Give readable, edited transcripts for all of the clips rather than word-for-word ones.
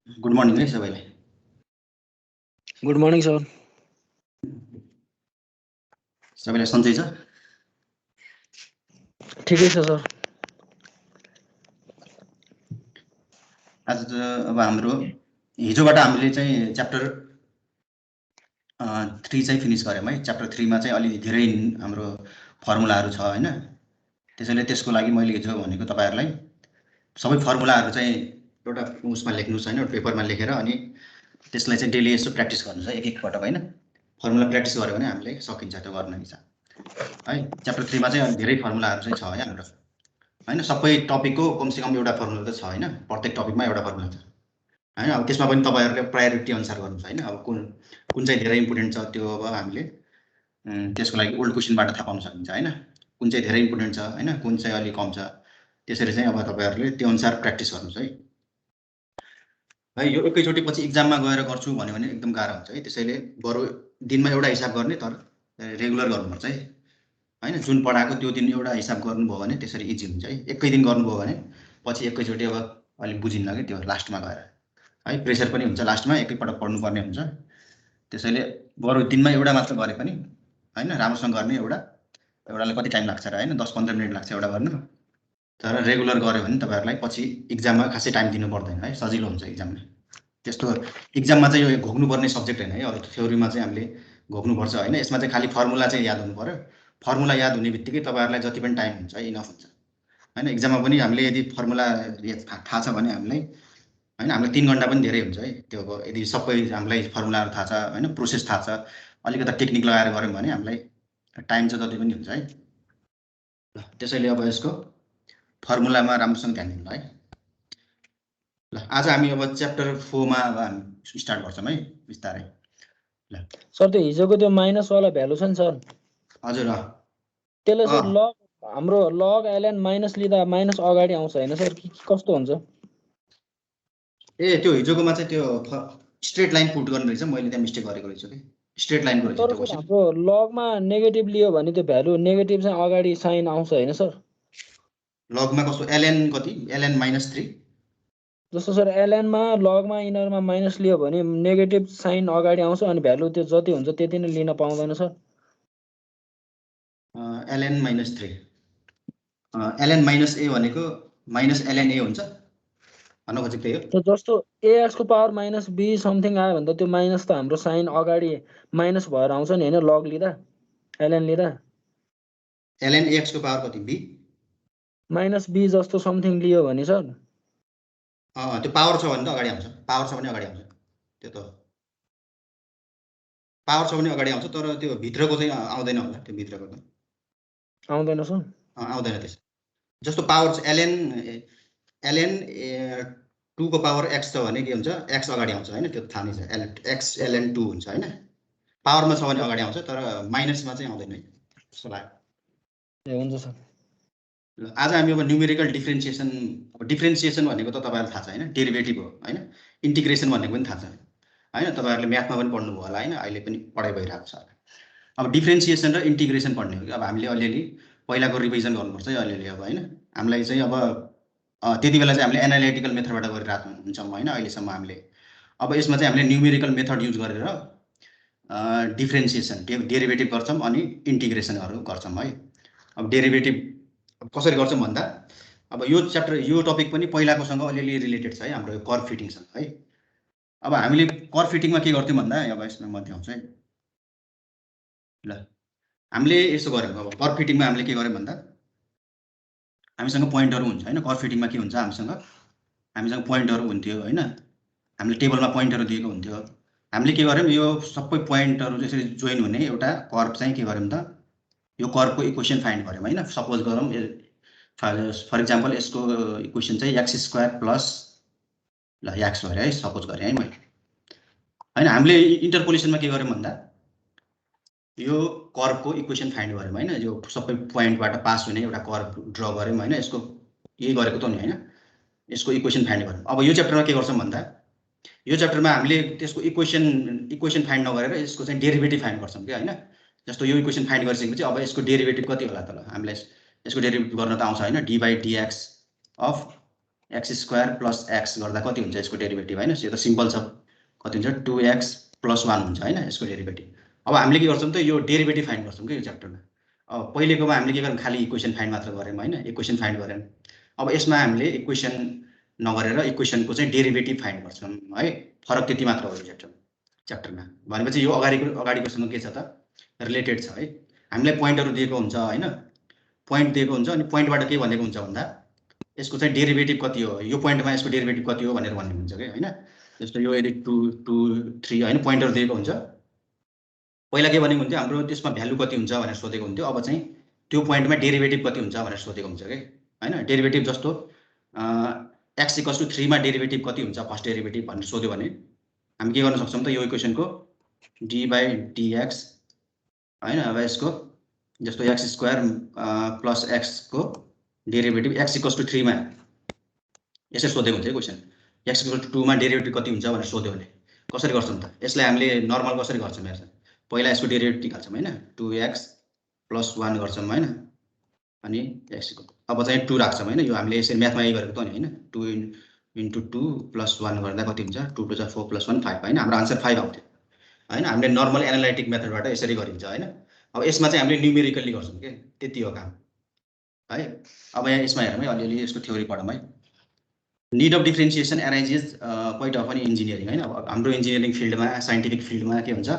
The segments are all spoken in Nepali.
गुड मर्निङ है सबैलाई। Good morning sir. सबैलाई सन्चै छ? ठिकै छ सर। आज त अब हाम्रो हिजोबाट हामीले चाहिँ च्याप्टर 3 चाहिँ फिनिस गऱ्यौँ है। च्याप्टर 3 मा चाहिँ अलि धेरै हाम्रो फर्मुलाहरू छ हैन। त्यसैले त्यसको लागि मैले हिजो भनेको तपाईहरुलाई सबै फर्मुलाहरू चाहिँ एउटा उसमा लेख्नुस् हैन, पेपरमा लेखेर अनि त्यसलाई चाहिँ डेली यसो प्र्याक्टिस गर्नुस् है, एक पटक हैन। फर्मुला प्र्याक्टिस गर्यो भने हामीले सकिन्छ त्यो गर्न हिसाब है। च्याप्टर 3 मा चाहिँ अलि धेरै फर्मुलाहरू चाहिँ छ है हाम्रो हैन। सबै टपिकको कमसेकम एउटा फर्मुला त छ हैन, प्रत्येक टपिकमा एउटा फर्मुला छ हैन। अब त्यसमा पनि तपाईहरुले प्रायोरिटी अनुसार गर्नुस् हैन। अब कुन चाहिँ धेरै इम्पोर्टेन्ट छ त्यो अब हामीले त्यसको लागि ओल्ड क्वेशनबाट थाहा पाउन सकिन्छ हैन। कुन चाहिँ धेरै इम्पोर्टेन्ट छ हैन, कुन चाहिँ अलि कम छ, त्यसरी चाहिँ अब तपाईहरुले त्यो अनुसार प्र्याक्टिस गर्नुस् है। यो एकैचोटि पछि एक्जाममा गएर गर्छु भन्यो भने एकदम गाह्रो हुन्छ है। त्यसैले बरु दिनमा एउटा हिसाब गर्ने, तर रेगुलर गर्नुपर्छ है हैन। जुन पढाएको त्यो दिन एउटा हिसाब गर्नुभयो भने त्यसरी इजी हुन्छ है। एकै दिन गर्नुभयो भने पछि एकैचोटि अब अलि बुझिन्न कि त्यो लास्टमा गएर है, प्रेसर पनि हुन्छ लास्टमा, एकैपटक पढ्नुपर्ने हुन्छ। त्यसैले बरु दिनमा एउटा मात्र गरे पनि हैन, राम्रोसँग गर्ने। एउटालाई कति टाइम लाग्छ र हैन, 10-15 मिनेट लाग्छ एउटा गर्न। तर रेगुलर गर्यो भने तपाईहरुलाई पछि एक्जाममा खासै टाइम दिनु पर्दैन है, सजिलो हुन्छ एक्जाममा। त्यस्तो एक्जाममा चाहिँ यो घोक्नुपर्ने सब्जेक्ट हैन है। अब थ्योरीमा चाहिँ हामीले घोक्नुपर्छ हैन। यसमा चाहिँ खाली फर्मुला चाहिँ याद हुनु पर्यो। फर्मुला याद हुने बित्तिकै तपाईहरुलाई जति पनि टाइम हुन्छ इनफ हुन्छ हैन। एक्जाममा पनि हामीले यदि फर्मुला थाहा छ भने हामीलाई हैन, हामीलाई 3 घण्टा पनि धेरै हुन्छ है। त्यो अब यदि सबै हामीलाई फर्मुलाहरू थाहा छ हैन, प्रोसेस थाहा छ, अलिकति टेक्निक लगाएर गर्यौँ भने हामीलाई टाइम चाहिँ जति पनि हुन्छ है। ल त्यसैले अब यसको फर्मुलामा राम्रोसँग ध्यान दिनु है। ल आज हामी अब च्याप्टर 4 मा अब हामी स्टार्ट गर्छौं है बिस्तारै। ल सर त्यो हिजोको त्यो माइनस वाला भ्यालु छ नि सर, हजुर त्यसले सर लग हाम्रो लग ln माइनस लिँदा माइनस अगाडि आउँछ हैन सर, कि कस्तो हुन्छ? ए त्यो हिजोकोमा चाहिँ त्यो स्ट्रेट लाइन पुट गर्ने रहेछ, मैले त्यहाँ मिस्टेक गरेको रहेछु कि स्ट्रेट लाइनको रहेछ त्यो क्वेशन। हाम्रो लगमा नेगेटिभ लियो भने त्यो भ्यालु नेगेटिभ चाहिँ अगाडि साइन आउँछ हैन सर? लगमा कस्तो ln कति ln -3 जस्तो सर ln मा लगमा इनरमा माइनस लियो भने नेगेटिभ साइन अगाडि आउँछ अनि भ्यालु त्यो जति हुन्छ त्यति नै लिन पाउँदैन सर। ln -3 ln -a भनेको -ln a हुन्छ भन्न खोजेको त्यही हो। त्यो जस्तो ax को पावर माइनस b समथिङ आयो भने त त्यो माइनस त हाम्रो साइन अगाडि माइनस भएर आउँछ नि हैन, लग लिँदा ln लिँदा। ln ax को पावर कति b माइनस b जस्तो समथिङ लियो भने सर त्यो पावर छ भने त अगाडि आउँछ, पावर छ भने अगाडि आउँछ। त्यो त पावर छ भने अगाडि आउँछ, तर त्यो भित्रको चाहिँ आउँदैन होला। त्यो भित्रको त आउँदैन सर, आउँदैन त्यस। जस्तो पावर ln 2 को पावर x छ भने के हुन्छ, x अगाडि आउँछ हैन, त्यो थाहा नै छ। x ln 2 हुन्छ हैन, पावरमा छ भने अगाडि आउँछ, तर माइनसमा चाहिँ आउँदैन है जस्तो लाग्यो। ए हुन्छ सर। आज हामी अब न्युमेरिकल डिफरेन्सिएसन, अब डिफरेन्सिएसन भनेको त तपाईहरुलाई थाहा छ हैन, डेरिभेटिभ हो हैन। इन्टिग्रेसन भनेको पनि थाहा छ हैन, तपाईहरुले म्याथमा पनि पढ्नु भयो होला हैन, अहिले पनि पढाइ भइरहेको छ। अब डिफरेन्सिएसन र इन्टिग्रेसन पढ्ने हो कि। अब हामीले अलिअलि पहिलाको रिभिजन गर्नुपर्छ है अलिअलि अब हैन। हामीलाई चाहिँ अब त्यति बेला चाहिँ हामीले एनालिटिकल मेथडबाट गरिरहेको हुन्छौँ हैन अहिलेसम्म हामीले। अब यसमा चाहिँ हामीले न्युमेरिकल मेथड युज गरेर डिफरेन्सिएसन डेरिभेटिभ गर्छौँ अनि इन्टिग्रेसनहरू गर्छौँ है। अब डेरिभेटिभ कसरी गर्छौँ भन्दा, अब यो च्याप्टर यो टपिक पनि पहिलाकोसँग अलिअलि रिलेटेड छ है, हाम्रो कर्भ फिटिङसँग है। अब हामीले कर्भ फिटिङमा के गर्थ्यौँ भन्दा, अब यसमा मध्ये आउँछ है। ल हामीले यसो गऱ्यौँ, अब कर्भ फिटिङमा हामीले के गऱ्यौँ भन्दा, हामीसँग पोइन्टहरू हुन्छ हैन। कर्भ फिटिङमा के हुन्छ, हामीसँग पोइन्टहरू हुन्थ्यो हैन, हामीले टेबलमा पोइन्टहरू दिएको हुन्थ्यो। हामीले के गर्यौँ, यो सबै पोइन्टहरू यसरी जोइन हुने एउटा कर्भ चाहिँ के गर्यौँ त, यो कर्भको इक्वेसन फाइन्ड गर्यौँ हैन। सपोज गरौँ फर इक्जाम्पल यसको इक्वेसन चाहिँ x² प्लस ल x गरे है, सपोज गरेँ है मैले हैन। हामीले इन्टरपोलेसनमा के गर्यौँ भन्दा, यो कर्भको इक्वेसन फाइन्ड गर्यौँ हैन। यो सबै पोइन्टबाट पास हुने एउटा कर्भ ड्र गर्यौँ हैन। यसको यही गरेको त नि हैन, यसको इक्वेसन फाइन्ड गर्यौँ। अब यो च्याप्टरमा के गर्छौँ भन्दा, यो च्याप्टरमा हामीले त्यसको इक्वेसन फाइन्ड नगरेर यसको चाहिँ डेरिभेटिभ फाइन्ड गर्छौँ कि हैन। जस्तो यो इक्वेसन फाइन्ड गरिसकेपछि अब यसको डेरिभेटिभ कति होला त, ल हामीलाई यसको डेरिभेटिभ गर्न त आउँछ हैन, dy dx of x² + x गर्दा कति हुन्छ यसको डेरिभेटिभ हैन। यो त सिम्पल छ, कति हुन्छ 2x + 1 हुन्छ हैन यसको डेरिभेटिभ। अब हामीले के गर्छौँ त यो डेरिभेटिभ फाइन्ड गर्छौँ के यो च्याप्टरमा। अब पहिलेकोमा हामीले के गर्यौँ खाली इक्वेसन फाइन्ड मात्र गर्यौँ हैन, इक्वेसन फाइन्ड गर्यौँ। अब यसमा हामीले इक्वेसन नगरेर इक्वेसनको चाहिँ डेरिभेटिभ फाइन्ड गर्छौँ है, फरक त्यति मात्र हो यो च्याप्टरमा। भनेपछि यो अगाडिकोसँग के छ त रिलेटेड छ है। हामीलाई पोइन्टहरु दिएको हुन्छ हैन, पोइन्ट दिएको हुन्छ अनि पोइन्टबाट के भनेको हुन्छ भन्दा यसको चाहिँ डेरिभेटिभ कति हो, यो पोइन्टमा यसको डेरिभेटिभ कति हो भनेर भन्ने हुन्छ के हैन। जस्तो यो यदि 2 2 3 हैन पोइन्टर दिएको हुन्छ, पहिला के भनेको हुन्थ्यो हाम्रो त्यसमा भ्यालु कति हुन्छ भनेर सोधेको हुन्थ्यो। अब चाहिँ त्यो पोइन्टमा डेरिभेटिभ कति हुन्छ भनेर सोधेको हुन्छ के हैन। डेरिभेटिभ जस्तो x = 3 मा डेरिभेटिभ कति हुन्छ फर्स्ट डेरिभेटिभ भनेर सोध्यो भने हामी के गर्न सक्छौँ त यो इक्वेसनको d/dx हैन। अब यसको जस्तो x² + x को डेरिभेटिभ x = 3 मा यसरी सोधेको हुन्छ क्वेसन, x = 2 मा डेरिभेटिभ कति हुन्छ भनेर सोध्यो भने कसरी गर्छौँ त यसलाई हामीले नर्मल कसरी गर्छौँ हेर्छ। पहिला यसको डेरिभेटिभ निकाल्छौँ हैन, 2x + 1 गर्छौँ हैन, अनि x अब चाहिँ 2 राख्छौँ हैन। यो हामीले यसरी म्याथमा यही गरेको त नि हैन। 2 × 2 + 1 गर्दा कति हुन्छ 2 × 2 = 4 + 1 5 हैन। हाम्रो आन्सर 5 आउँथ्यो हैन। हामीले नर्मल एनालाइटिक मेथडबाट यसरी गरिन्छ हैन। अब यसमा चाहिँ हामीले न्युमेरिकली गर्छौँ के, त्यति हो काम है। अब यहाँ यसमा हेरौँ है, अलिअलि यसको थ्योरी पढौँ है। Need of differentiation arises quite often engineering हैन। अब हाम्रो इन्जिनियरिङ फिल्डमा साइन्टिफिक फिल्डमा के हुन्छ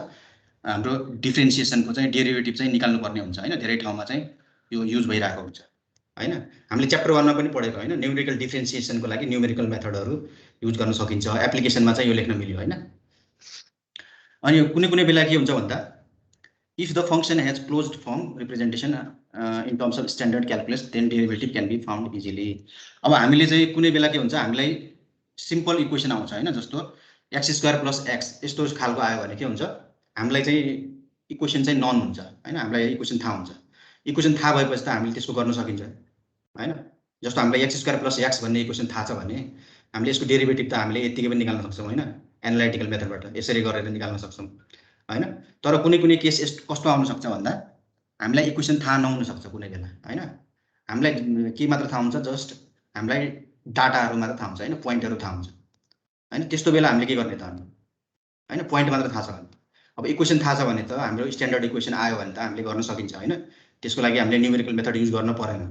हाम्रो डिफ्रेन्सिएसनको चाहिँ डेरिभेटिभ चाहिँ निकाल्नु पर्ने हुन्छ हैन। धेरै ठाउँमा चाहिँ यो युज भइरहेको हुन्छ हैन। हामीले च्याप्टर 1 मा पनि पढेको हैन, न्युमेरिकल डिफ्रेन्सिएसनको लागि न्युमेरिकल मेथडहरु युज गर्न सकिन्छ। एप्लिकेसनमा चाहिँ यो लेख्न मिल्यो हैन। अनि कुनै बेला के हुन्छ भन्दा if the function has closed form representation in terms of standard calculus then derivative can be found easily। अब हामीले चाहिँ कुनै बेला के हुन्छ हामीलाई सिम्पल इक्वेसन आउँछ हैन, जस्तो x² + x यस्तो खालको आयो भने के हुन्छ हामीलाई चाहिँ इक्वेसन चाहिँ नन हुन्छ हैन। हामीलाई इक्वेसन थाहा हुन्छ, इक्वेसन थाहा भएपछि त हामीले त्यसको गर्न सकिन्छ हैन। जस्तो हामीलाई x² + x भन्ने इक्वेसन थाहा छ भने हामीले यसको डेरिभेटिभ त हामीले यतिकै पनि निकाल्न सक्छौँ हैन, एनालाइटिकल मेथडबाट यसरी गरेर निकाल्न सक्छौँ हैन। तर कुनै केस कस्तो आउन सक्छ भन्दा हामीलाई इक्वेसन थाहा नहुन सक्छ कुनै बेला हैन। हामीलाई के मात्र थाहा हुन्छ, जस्ट हामीलाई डाटाहरु मात्र थाहा हुन्छ हैन, पोइन्टहरु थाहा हुन्छ हैन। त्यस्तो बेला हामीले के गर्ने त हैन, पोइन्ट मात्र थाहा छ भने। अब इक्वेसन थाहा छ भने त हाम्रो स्ट्यान्डर्ड इक्वेसन आयो भने त हामीले गर्न सकिन्छ हैन। त्यसको लागि हामीले न्युमेरिकल मेथड युज गर्न परेन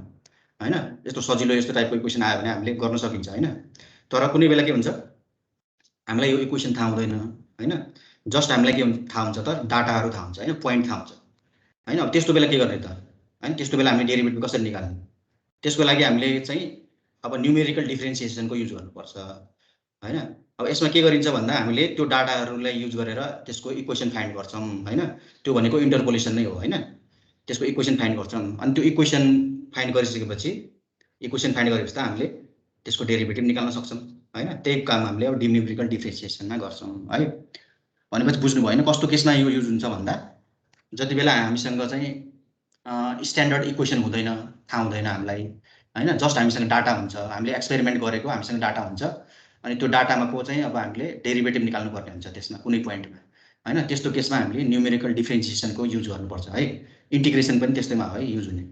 हैन। यस्तो सजिलो यस्तो टाइपको इक्वेसन आयो भने हामीले गर्न सकिन्छ हैन। तर कुनै बेला के हुन्छ हामीलाई यो इक्वेसन थाहा हुँदैन हैन, जस्ट हामीलाई के थाहा हुन्छ त डाटाहरु थाहा हुन्छ हैन, पोइन्ट थाहा हुन्छ हैन। अब त्यस्तो बेला के गर्ने त हैन, त्यस्तो बेला हामीले डेरिभेटिभ कसरी निकाल्ने, त्यसको लागि हामीले चाहिँ अब न्युमेरिकल डिफ्रेन्सिएसनको युज गर्नुपर्छ हैन। अब यसमा के गरिन्छ भन्दा हामीले त्यो डाटाहरुलाई युज गरेर त्यसको इक्वेसन फाइन्ड गर्छौं हैन। त्यो भनेको इन्टरपोलेसन नै हो हैन। त्यसको इक्वेसन फाइन्ड गर्छौं अनि त्यो इक्वेसन फाइन्ड गरिसकेपछि इक्वेसन फाइन्ड गरेपछि त हामीले त्यसको डेरिभेटिभ निकाल्न सक्छौं हैन। त्यही काम हामीले अब न्युमेरिकल डिफ्रेन्सिएसनमा गर्छौं है। भनेपछि बुझ्नु भयो हैन कस्तो केसमा यो युज हुन्छ भन्दा जति बेला हामीसँग चाहिँ स्ट्यान्डर्ड इक्वेसन हुँदैन, थाहा हुँदैन हामीलाई हैन, जस्ट हामीसँग डाटा हुन्छ, हामीले एक्सपेरिमेन्ट गरेको हामीसँग डाटा हुन्छ अनि त्यो डाटामा को चाहिँ अब हामीले डेरिभेटिभ निकाल्नु पर्ने हुन्छ त्यसमा कुनै पोइन्टमा हैन। त्यस्तो केसमा हामीले न्युमेरिकल डिफ्रेन्सिएसनको युज गर्नुपर्छ है। इन्टिग्रेसन पनि त्यस्तैमा हो है युज हुने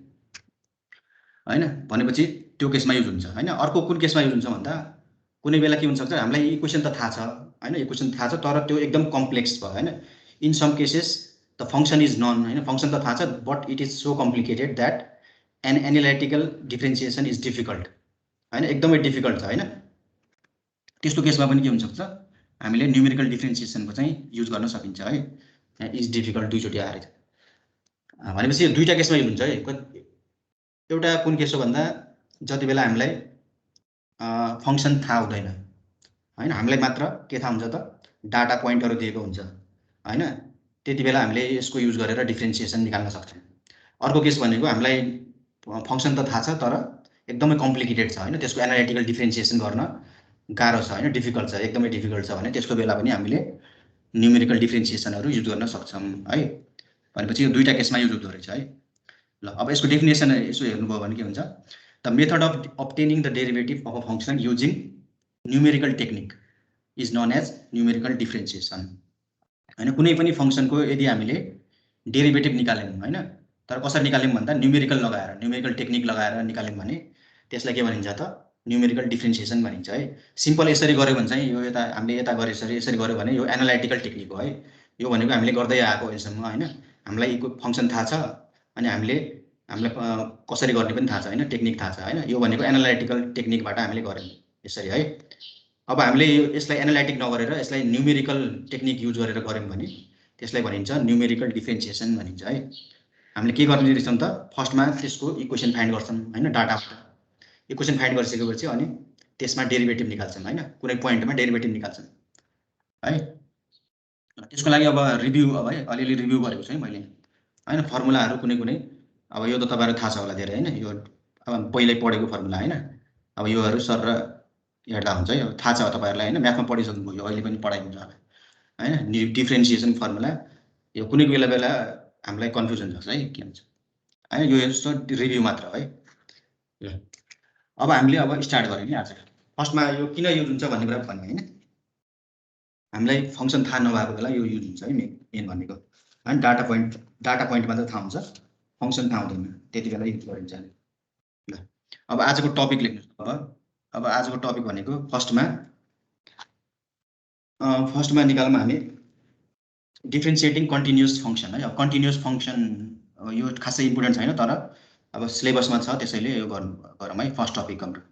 हैन। भनेपछि त्यो केसमा युज हुन्छ हैन। अर्को कुन केसमा युज हुन्छ भन्दा कुनै बेला के हुन सक्छ हामीलाई इक्वेसन त थाहा छ हैन, इक्वेसन थाहा छ तर त्यो एकदम कम्प्लेक्स भयो हैन। In some cases the function is none हैन, फंक्शन त थाहा छ but it is so complicated that an analytical differentiation is difficult हैन, एकदमै डिफिकल्ट छ हैन। त्यस्तो केसमा पनि के हुन सक्छ हामीले न्युमेरिकल डिफ्रेन्सिएसनको चाहिँ युज गर्न सकिन्छ है। यहाँ इज डिफिकल्ट दुईचोटी आएर भनेपछि यो दुईटा केसमा युज हुन्छ है। एउटा कुन केस हो भन्दा जति बेला हामीलाई फंक्सन थाहा हुँदैन हैन, हामीलाई मात्र के थाहा हुन्छ त डाटा पोइन्टहरु दिएको हुन्छ हैन, त्यति बेला हामीले यसको युज गरेर डिफ्रेन्सिएसन निकाल्न सक्छौं। अर्को केस भनेको हामीलाई फंक्सन त थाहा छ तर एकदमै कम्प्लिकेटेड छ हैन, त्यसको एनालाइटिकल डिफ्रेन्सिएसन गर्न गाह्रो छ हैन, डिफिकल्ट छ, एकदमै डिफिकल्ट छ भने त्यस्तो बेला पनि हामीले न्युमेरिकल डिफ्रेन्सिएसनहरु युज गर्न सक्छौं है। भनेपछि यो दुईटा केसमा युज हुँदो रहेछ है। ल अब यसको डेफिनेसन यसो हेर्नुभयो भने के हुन्छ, the method of obtaining the derivative of a function using numerical technique is known as numerical differentiation हैन। कुनै पनि फंक्सनको यदि हामीले डेरिभेटिभ निकाल्यौं हैन, तर कसरी निकाल्यौं भन्दा न्युमेरिकल टेक्निक लगाएर निकाल्यौं भने त्यसलाई के भनिन्छ त न्युमेरिकल डिफ्रेन्सिएसन भनिन्छ है। सिम्पल यसरी गर्यो भने चाहिँ यो यता हामीले यता गरे यसरी गर्यो भने यो एनालाइटिकल टेक्निक हो है। यो भनेको हामीले गर्दै आएको अहिलेसम्म हैन। हामीलाई फङ्सन थाहा छ अनि हामीलाई कसरी गर्ने पनि थाहा छ हैन, टेक्निक थाहा छ हैन। यो भनेको एनालाइटिकल टेक्निकबाट हामीले गर्यौँ यसरी है। अब हामीले यसलाई एनालाइटिक नगरेर यसलाई न्युमेरिकल टेक्निक युज गरेर गर्यौँ भने त्यसलाई भनिन्छ न्युमेरिकल डिफ्रेन्सिएसन भनिन्छ है। हामीले के गर्ने रहेछौँ त, फर्स्टमा त्यसको इक्वेसन फाइन्ड गर्छौँ हैन, डाटाबाट इक्वेसन फाइन्ड गरिसकेपछि अनि त्यसमा डेरिभेटिभ निकाल्छौँ हैन, कुनै पोइन्टमा डेरिभेटिभ निकाल्छौँ है। त्यसको लागि अब रिभ्यू अब है अलिअलि रिभ्यू गरेको छु है मैले हैन। फर्मुलाहरू कुनै अब यो त तपाईँहरू थाहा छ होला धेरै हैन, यो अब पहिल्यै पढेको फर्मुला हैन। अब योहरू सर हेर्दा हुन्छ है, थाहा छ तपाईँहरूलाई हैन, म्याथमा पढिसक्नुभयो, अहिले पनि पढाइ हुन्छ हैन। डिफ्रेन्सिएसन फर्मुला यो कुनै बेला हामीलाई कन्फ्युजन हुन्छ है के हुन्छ हैन। यो यस्तो रिभ्यू मात्र है। अब हामीले अब स्टार्ट गऱ्यौँ नि आज। फर्स्टमा यो किन युज हुन्छ भन्ने कुरा भन्ने हैन। हामीलाई फङ्सन थाहा नभएको बेला यो युज हुन्छ है मेन भनेको हैन। डाटा पोइन्ट मात्र थाहा हुन्छ, फङ्सन थाहा हुँदैन, त्यति बेला युज गरिन्छ। ल अब आजको टपिक लेख्नु। अब आजको टपिक भनेको फर्स्टमा निकालौँ हामी डिफ्रेन्सिएटिङ कन्टिन्युअस फङ्सन है। अब कन्टिन्युअस फङ्सन यो खासै इम्पोर्टेन्ट छैन, तर अब सिलेबसमा छ त्यसैले यो गरौँ है। फर्स्ट टपिक हाम्रो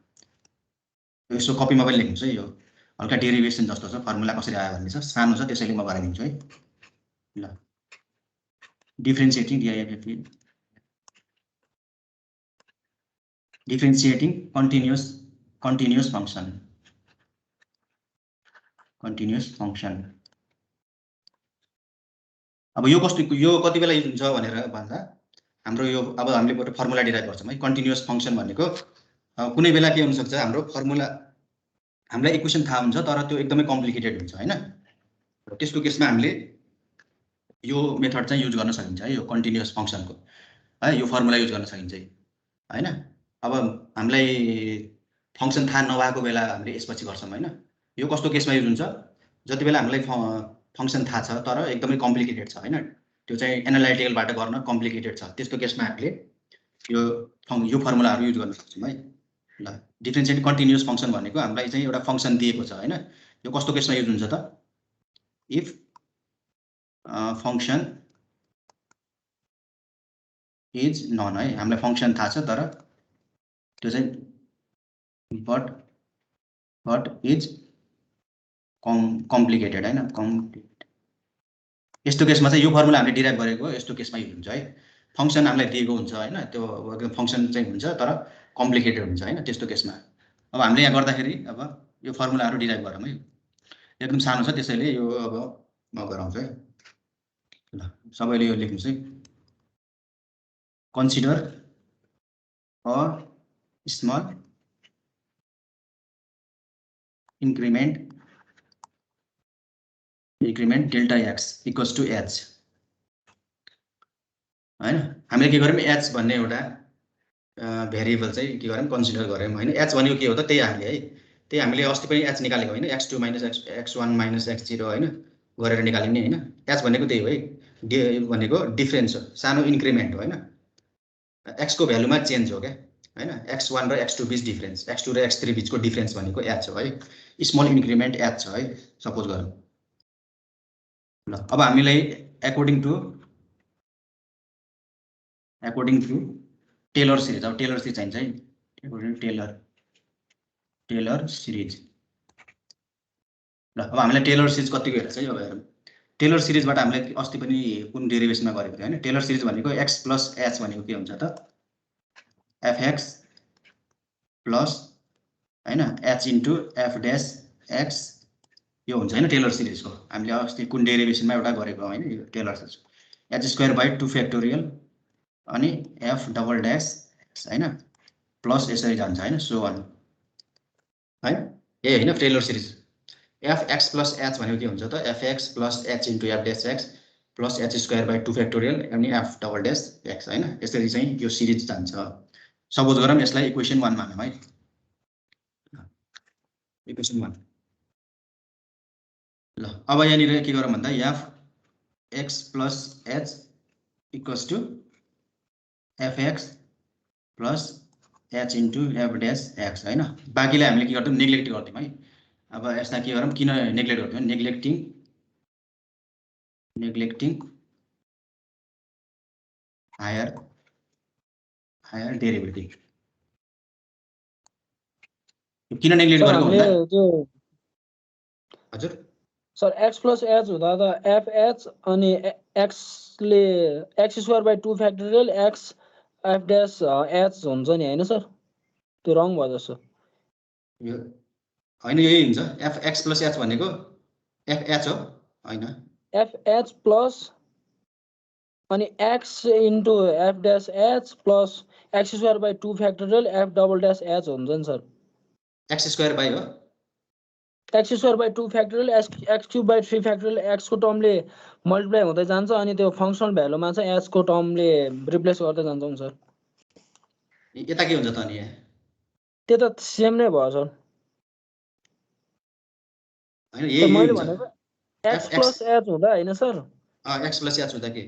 यसो कपीमा पनि लेख्नुहोस् है। यो हल्का डेरिभेसन जस्तो छ, फर्मुला कसरी आयो भन्ने छ, सानो छ त्यसैले म गराइदिन्छु है। ल डिफ्रेन्सिएटिङ कन्टिन्युअस फङ्सन। अब यो कति बेला युज हुन्छ भनेर भन्दा हाम्रो यो अब हामीले फर्मुला डिराइभ गर्छौँ है। कन्टिन्युअस फङ्सन भनेको कुनै बेला के हुनसक्छ, हाम्रो फर्मुला हामीलाई इक्वेसन थाहा हुन्छ तर त्यो एकदमै कम्प्लिकेटेड हुन्छ हैन। त्यसको केसमा हामीले यो मेथड चाहिँ युज गर्न सकिन्छ है, यो कन्टिन्युअस फङ्सनको है। यो फर्मुला युज गर्न सकिन्छ हैन। अब हामीलाई फङ्सन थाहा नभएको बेला हामीले यसपछि गर्छौँ हैन। यो कस्तो केसमा युज हुन्छ, जति बेला हामीलाई फङ्सन थाहा छ तर एकदमै कम्प्लिकेटेड छ हैन, त्यो चाहिँ एनालाइटिकलबाट गर्न कम्प्लिकेटेड छ, त्यस्तो केसमा हामीले यो फर्मुलाहरू युज गर्न सक्छौँ है। ल डिफ्रेन्सिएटिङ कन्टिन्युअस फङ्सन भनेको हामीलाई चाहिँ एउटा फङ्सन दिएको छ हैन। यो कस्तो केसमा युज हुन्छ त, इफ फङ्सन इज नन है। हामीलाई फङ्सन थाहा छ तर त्यो चाहिँ बट इज कम्प्लिकेटेड हैन। यस्तो केसमा चाहिँ यो फर्मुला हामीले डिराइभ गरेको यस्तो केसमा युज हुन्छ है। फङ्सन हामीलाई दिएको हुन्छ हैन, त्यो फङ्सन चाहिँ हुन्छ तर कम्प्लिकेटेड हुन्छ हैन, त्यस्तो केसमा अब हामीले यहाँ गर्दाखेरि अब यो फर्मुलाहरू डिराइभ गरौँ है। एकदम सानो छ त्यसैले यो अब म गराउँछु है। ल सबैले यो लेख्नुहोस् है। Consider a small increment delta X equals to H हैन। हामीले के गर्यौँ, एच भन्ने एउटा भेरिएबल चाहिँ के गर्यौँ, कन्सिडर गऱ्यौँ हैन। एच भनेको के हो त, त्यही हामीले है, त्यही हामीले अस्ति पनि एच निकालेको होइन, x2 minus x1 minus x0 हैन गरेर निकाल्यौँ नि हैन। एच भनेको त्यही हो है, भनेको डिफ्रेन्स हो, सानो इन्क्रिमेन्ट हो हैन। एक्सको भ्यालुमा चेन्ज हो क्या हैन। x1 र x2 बिच डिफ्रेन्स, x2 र x3 बिचको डिफ्रेन्स भनेको एच हो है। स्मल इन्क्रिमेन्ट एच छ है सपोज गरौँ। ल अब हामीलाई अकॉर्डिङ टु टेलर सिरिज, अब टेलर सिरिज चाहिन्छ है। According Taylor series. ल अब हामीलाई टेलर सिरिज कतिको हेर्छ है। अब हेरौँ, टेलर सिरिजबाट हामीले अस्ति पनि कुन डेरिभेसनमा गरेको थियो हैन। टेलर सिरिज भनेको x प्लस h भनेको के हुन्छ त, fx प्लस हैन h into f dash x यो हुन्छ हैन टेलर सिरिजको। हामीले अस्ति कुन डेरिभेसनमा एउटा गरेको हैन यो Taylor series. h square by 2 factorial अनि f डबल डैश x हैन प्लस यसरी जान्छ हैन, सो अन है। ए हैन Taylor series fx plus h भनेको के हुन्छ त, fx plus h into f dash x plus h square by 2 factorial अनि f डबल डैश x हैन। यसरी चाहिँ यो सिरिज जान्छ। सपोज गरौँ यसलाई इक्वेसन 1 मानौँ है। इक्वेसन 1। ल अब यहाँनिर के गरौँ भन्दा fx plus h equals to fx plus H into F dash X होइन। बाँकीलाई हामीले के गर्थ्यौँ नेग्लेक्ट गर्थ्यौँ है। अब यसलाई के गरौँ, किन नेग्लेक्ट गर्थ्यौँ, नेग्लेक्टिङ हायर डेरिभेटिभ। किन नेग्लेक्ट गरेको भन्दा हजुर सर एक्स प्लस एच हुँदा त एफएच अनि एक्सले X square by 2 factorial X F dash H हुन्छ नि होइन सर, त्यो रङ भयो जस्तो। यो होइन, यही हुन्छ एफ एक्स प्लस एच भनेको एफएच हो होइन, एफएच प्लस अनि X into F dash H plus X square by 2 factorial F double dash H हुन्छ नि सर। एक्स स्क्वायर बाई हो X square by 2 factorial X cube by 3 factorial एक्सको टर्मले मल्टिप्लाई हुँदै जान्छ अनि त्यो फङ्सनल भ्यालुमा चाहिँ एचको टर्मले रिप्लेस गर्दै जान्छ नि सर। यता के हुन्छ त अनि त्यो त सेम नै भयो सर होइन, यही मैले हुन्छ भनेको एक्स प्लस एच हुँदा होइन सर, एक्स प्लस एच हुँदा के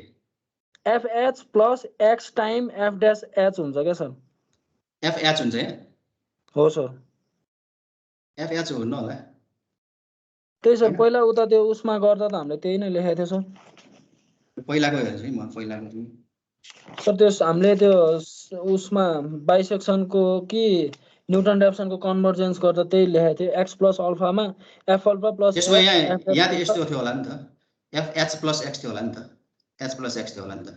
FH plus x time F dash H हुन्छ क्या सर। एफएच हुन्छ यहाँ हो सर, एफएच हुन्न होला त्यही सर पहिला उता त्यो उसमा गर्दा त हामीले त्यही नै लेखेको थियो सर। पहिलाको हेर्छु है म, पहिलाको सर त्यो हामीले त्यो उसमा बाइसेक्सनको कि न्युटन ड्याप्सनको कन्भर्जेन्स गर्दा त्यही लेखेको थियो, x plus Alfama F alpha plus त्यसमा यहाँ त यस्तो थियो होला नि त, एफएच प्लस एक्स थियो होला नि त, एच प्लस एक्स थियो होला नि त,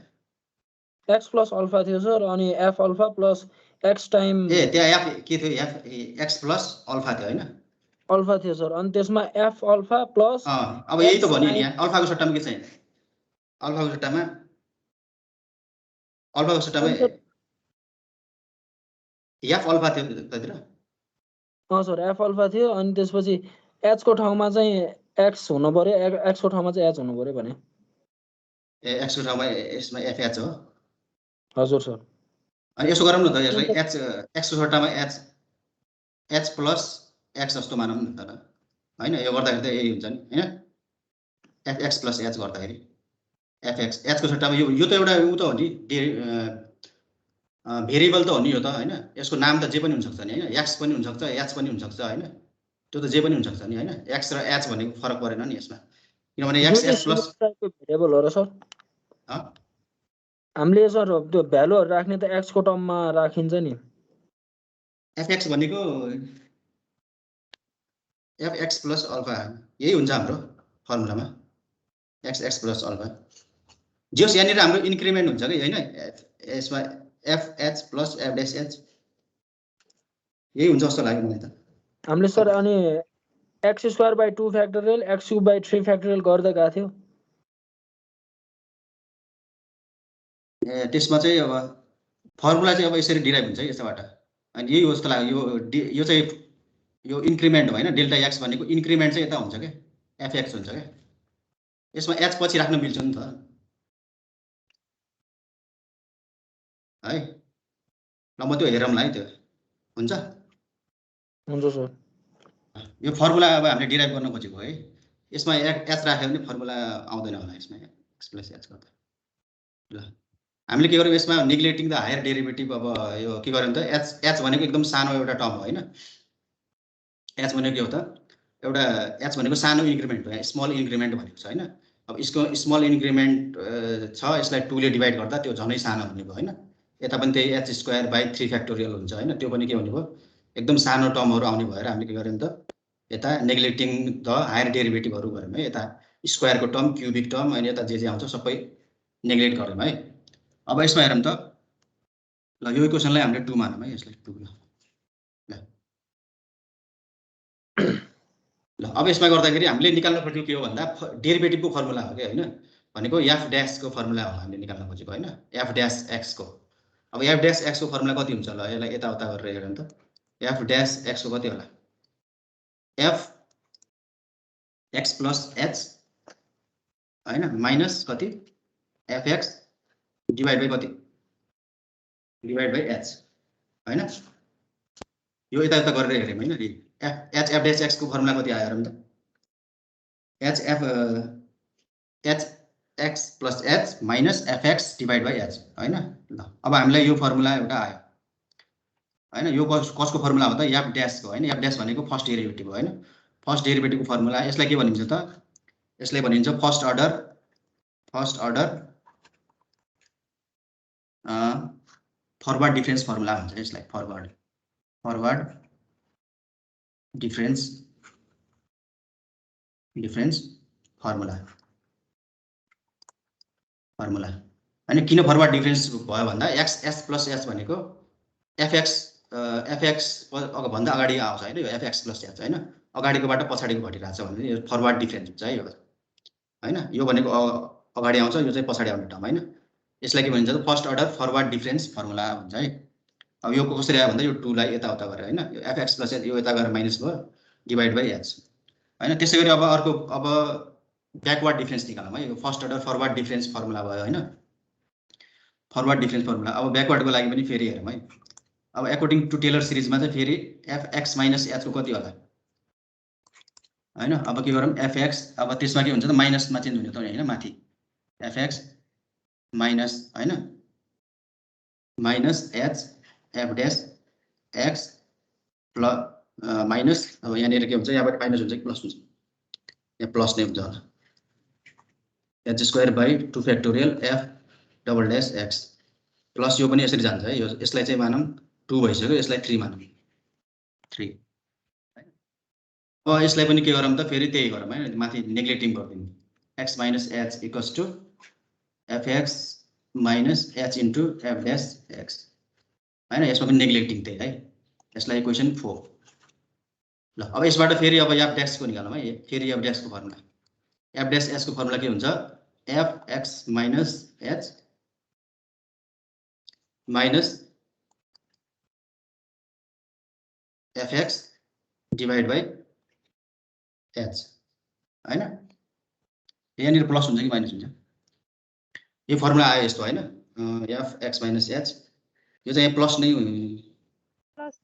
एक्स प्लस अल्फा थियो सर अनि F alpha plus x time त्यहाँ एफ के थियो, एफ एक्स प्लस अल्फा थियो होइन, अल्फा थियो सर अनि त्यसमा एफ अल्फा प्लस अब यही त भन्यो नि यहाँ अल्फाको सट्टामा के चाहिँ अल्फाको सट्टामा एफ अल्फा थियो त्यतिर। सर एफ अल्फा थियो अनि त्यसपछि एचको ठाउँमा चाहिँ एक्स हुनु पर्यो, एक्सको ठाउँमा चाहिँ एच हुनु पर्यो भने एक्सको ठाउँमा यसमा एफएच हो। हजुर सर। अनि यसो गरौँ न त, यसलाई एच एक्सको सट्टामा एच प्लस एक्स जस्तो मानौँ न त होइन, यो गर्दाखेरि त यही हुन्छ नि होइन, एफएक्स प्लस एच गर्दाखेरि एफएक्स एचको सट्टामा यो त एउटा ऊ त हो नि भेरिएबल त हो नि यो त होइन, यसको नाम त जे पनि हुनसक्छ नि होइन, एक्स पनि हुनसक्छ एच पनि हुनसक्छ होइन, त्यो त जे पनि हुनसक्छ नि होइन, एक्स र एच भनेको फरक परेन नि यसमा, किनभने एक्स एच प्लस भेरिएबल हो र सर। हामीले सर त्यो भ्यालुहरू राख्ने त एक्सको टर्ममा राखिन्छ नि, एफएक्स भनेको एफएक्स प्लस अल्फा यही हुन्छ हाम्रो फर्मुलामा, एक्स प्लस अल्फा जोस यहाँनिर हाम्रो इन्क्रिमेन्ट हुन्छ कि होइन, यसमा FH plus F dash H यही हुन्छ जस्तो लाग्यो मलाई त हामीले सर। अनि x square by 2 factorial X cube by 3 factorial गर्दै गएको थियो। त्यसमा चाहिँ अब फर्मुला चाहिँ अब यसरी डिराइभ हुन्छ यस्तोबाट, अनि यही हो जस्तो लाग्यो, यो चाहिँ यो इन्क्रिमेन्ट होइन, डेल्टा एक्स भनेको इन्क्रिमेन्ट चाहिँ यता हुन्छ क्या, एफएक्स हुन्छ क्या, यसमा एच पछि राख्न मिल्छ नि त है। ल म त्यो हेरौँला है, त्यो हुन्छ सर। यो फर्मुला अब हामीले डिराइभ गर्न खोजेको है, यसमा एच राख्यो भने फर्मुला आउँदैन होला यसमा एक्स प्लस एच गर्दा। ल हामीले के गर्यौँ यसमा नेग्लेक्टिङ द हायर डेरिभेटिभ, अब यो के गर्यौँ त एच भनेको एकदम सानो एउटा टर्म हो होइन, एच भनेको के हो त एउटा एच भनेको सानो इन्क्रिमेन्ट हो, स्मल इन्क्रिमेन्ट भनेको छ होइन, अब यसको स्मल इन्क्रिमेन्ट छ, यसलाई 2 ले डिभाइड गर्दा त्यो झनै सानो हुने भयो होइन, यता पनि त्यही एच स्क्वायर बाई 3 फ्याक्टोरियल हुन्छ होइन, त्यो पनि के हुने भयो एकदम सानो टर्महरू आउने भएर हामीले के गर्यौँ त यता नेग्लेक्टिङ द हायर डेरिभेटिभहरू गऱ्यौँ है, यता स्क्वायरको टर्म क्युबिक टर्म अनि यता जे आउँछ सबै नेग्लेक्ट गऱ्यौँ है। अब यसमा हेरौँ त, ल यो इक्वेसनलाई हामीले 2 मानौँ है, यसलाई 2 ल अब यसमा गर्दाखेरि हामीले निकाल्न खोजेको के हो भन्दा डेरिभेटिभको फर्मुला हो कि होइन, भनेको एफ ड्यासको फर्मुला हो हामीले निकाल्न खोजेको होइन, एफ ड्यास एक्सको। अब एफ ड्यास एक्सको फर्मुला कति हुन्छ, ल यसलाई यताउता गरेर हेरौँ त, एफ ड्यास एक्सको कति होला, एफ एक्स प्लस एच होइन माइनस कति एफएक्स डिभाइड बाई कति डिभाइड बाई एच होइन, यो यताउता गरेर हेऱ्यौँ होइन, एच एफ ड्यास एक्सको फर्मुला कति आयो हेरौँ त, H x plus H minus FX divide by H होइन। ल अब हामीलाई यो फर्मुला एउटा आयो, हैन। यो कसको फर्मुला हो त एफ ड्यासको हैन। एफ ड्यास भनेको फर्स्ट डेरिभेटिभ हो हैन। फर्स्ट डेरिभेटिभको फर्मुला यसलाई के भनिन्छ त? यसलाई भनिन्छ first order forward difference formula भन्छ यसलाई। फरवर्ड डिफरेन्स फर्मुला हैन। किन फरवर्ड डिफरेन्स भयो भन्दा एक्स एस प्लस एच भनेको एफएक्स भन्दा अगाडि आउँछ हैन। यो एफएक्स प्लस एच हैन, अगाडिकोबाट पछाडिको घटिरहेको छ भने यो फरवर्ड डिफरेन्स हुन्छ है यो हैन। यो भनेको अगाडि आउँछ, यो चाहिँ पछाडि आउने टर्म हैन। यसलाई के भनिन्छ त? First order forward difference formula भन्छ है। अब यो कसरी आयो भन्दा यो 2 लाई यताउता गरेर हैन, यो एफएक्स प्लस एच यो यता गएर माइनस भयो डिभाइड बाइ एच हैन। त्यसै गरी अब अर्को ब्याकवर्ड डिफरेन्स निकालौँ है। यो first order forward difference formula भयो हैन, फरवर्ड डिफरेन्स फर्मुला। अब ब्याकवर्डको लागि पनि फेरि हेरौँ है। अब अकर्डिङ टु टेलर सिरिजमा चाहिँ फेरि एफएक्स माइनस एच को कति होला हैन। अब के गरौँ? एफएक्स अब त्यसमा के हुन्छ त? माइनसमा चेन्ज हुने त हैन, माथि एफएक्स माइनस हैन, minus H F dash x plus minus. अब यहाँनिर के हुन्छ? यहाँबाट माइनस हुन्छ कि प्लस हुन्छ? यहाँ प्लस नै हुन्छ होला। H square by 2 factorial F double dash x plus यो पनि यसरी जान्छ है। यो यसलाई चाहिँ मानौँ 2 भइसक्यो, यसलाई 3 मानौँ 3 हैन। अब यसलाई पनि के गरौँ त? फेरि त्यही गरौँ है, माथि नेग्लेक्टिङ गरिदिउँ। X minus H equals to FX minus H into F dash X हैन। यसमा पनि नेग्लेक्टिङ त्यही है। यसलाई इक्वेसन 4 ल। अब यसबाट फेरि अब एफ ड्यासको निकालौँ है। फेरि एफ ड्यासको फर्मुला, एफ ड्यास एचको फर्मुला के हुन्छ? F X minus H minus FX divide by H हैन। यहाँनिर प्लस हुन्छ कि माइनस हुन्छ? यो फर्मुला आयो यस्तो हैन, एफ एक्स माइनस एच। यो चाहिँ यहाँ प्लस नै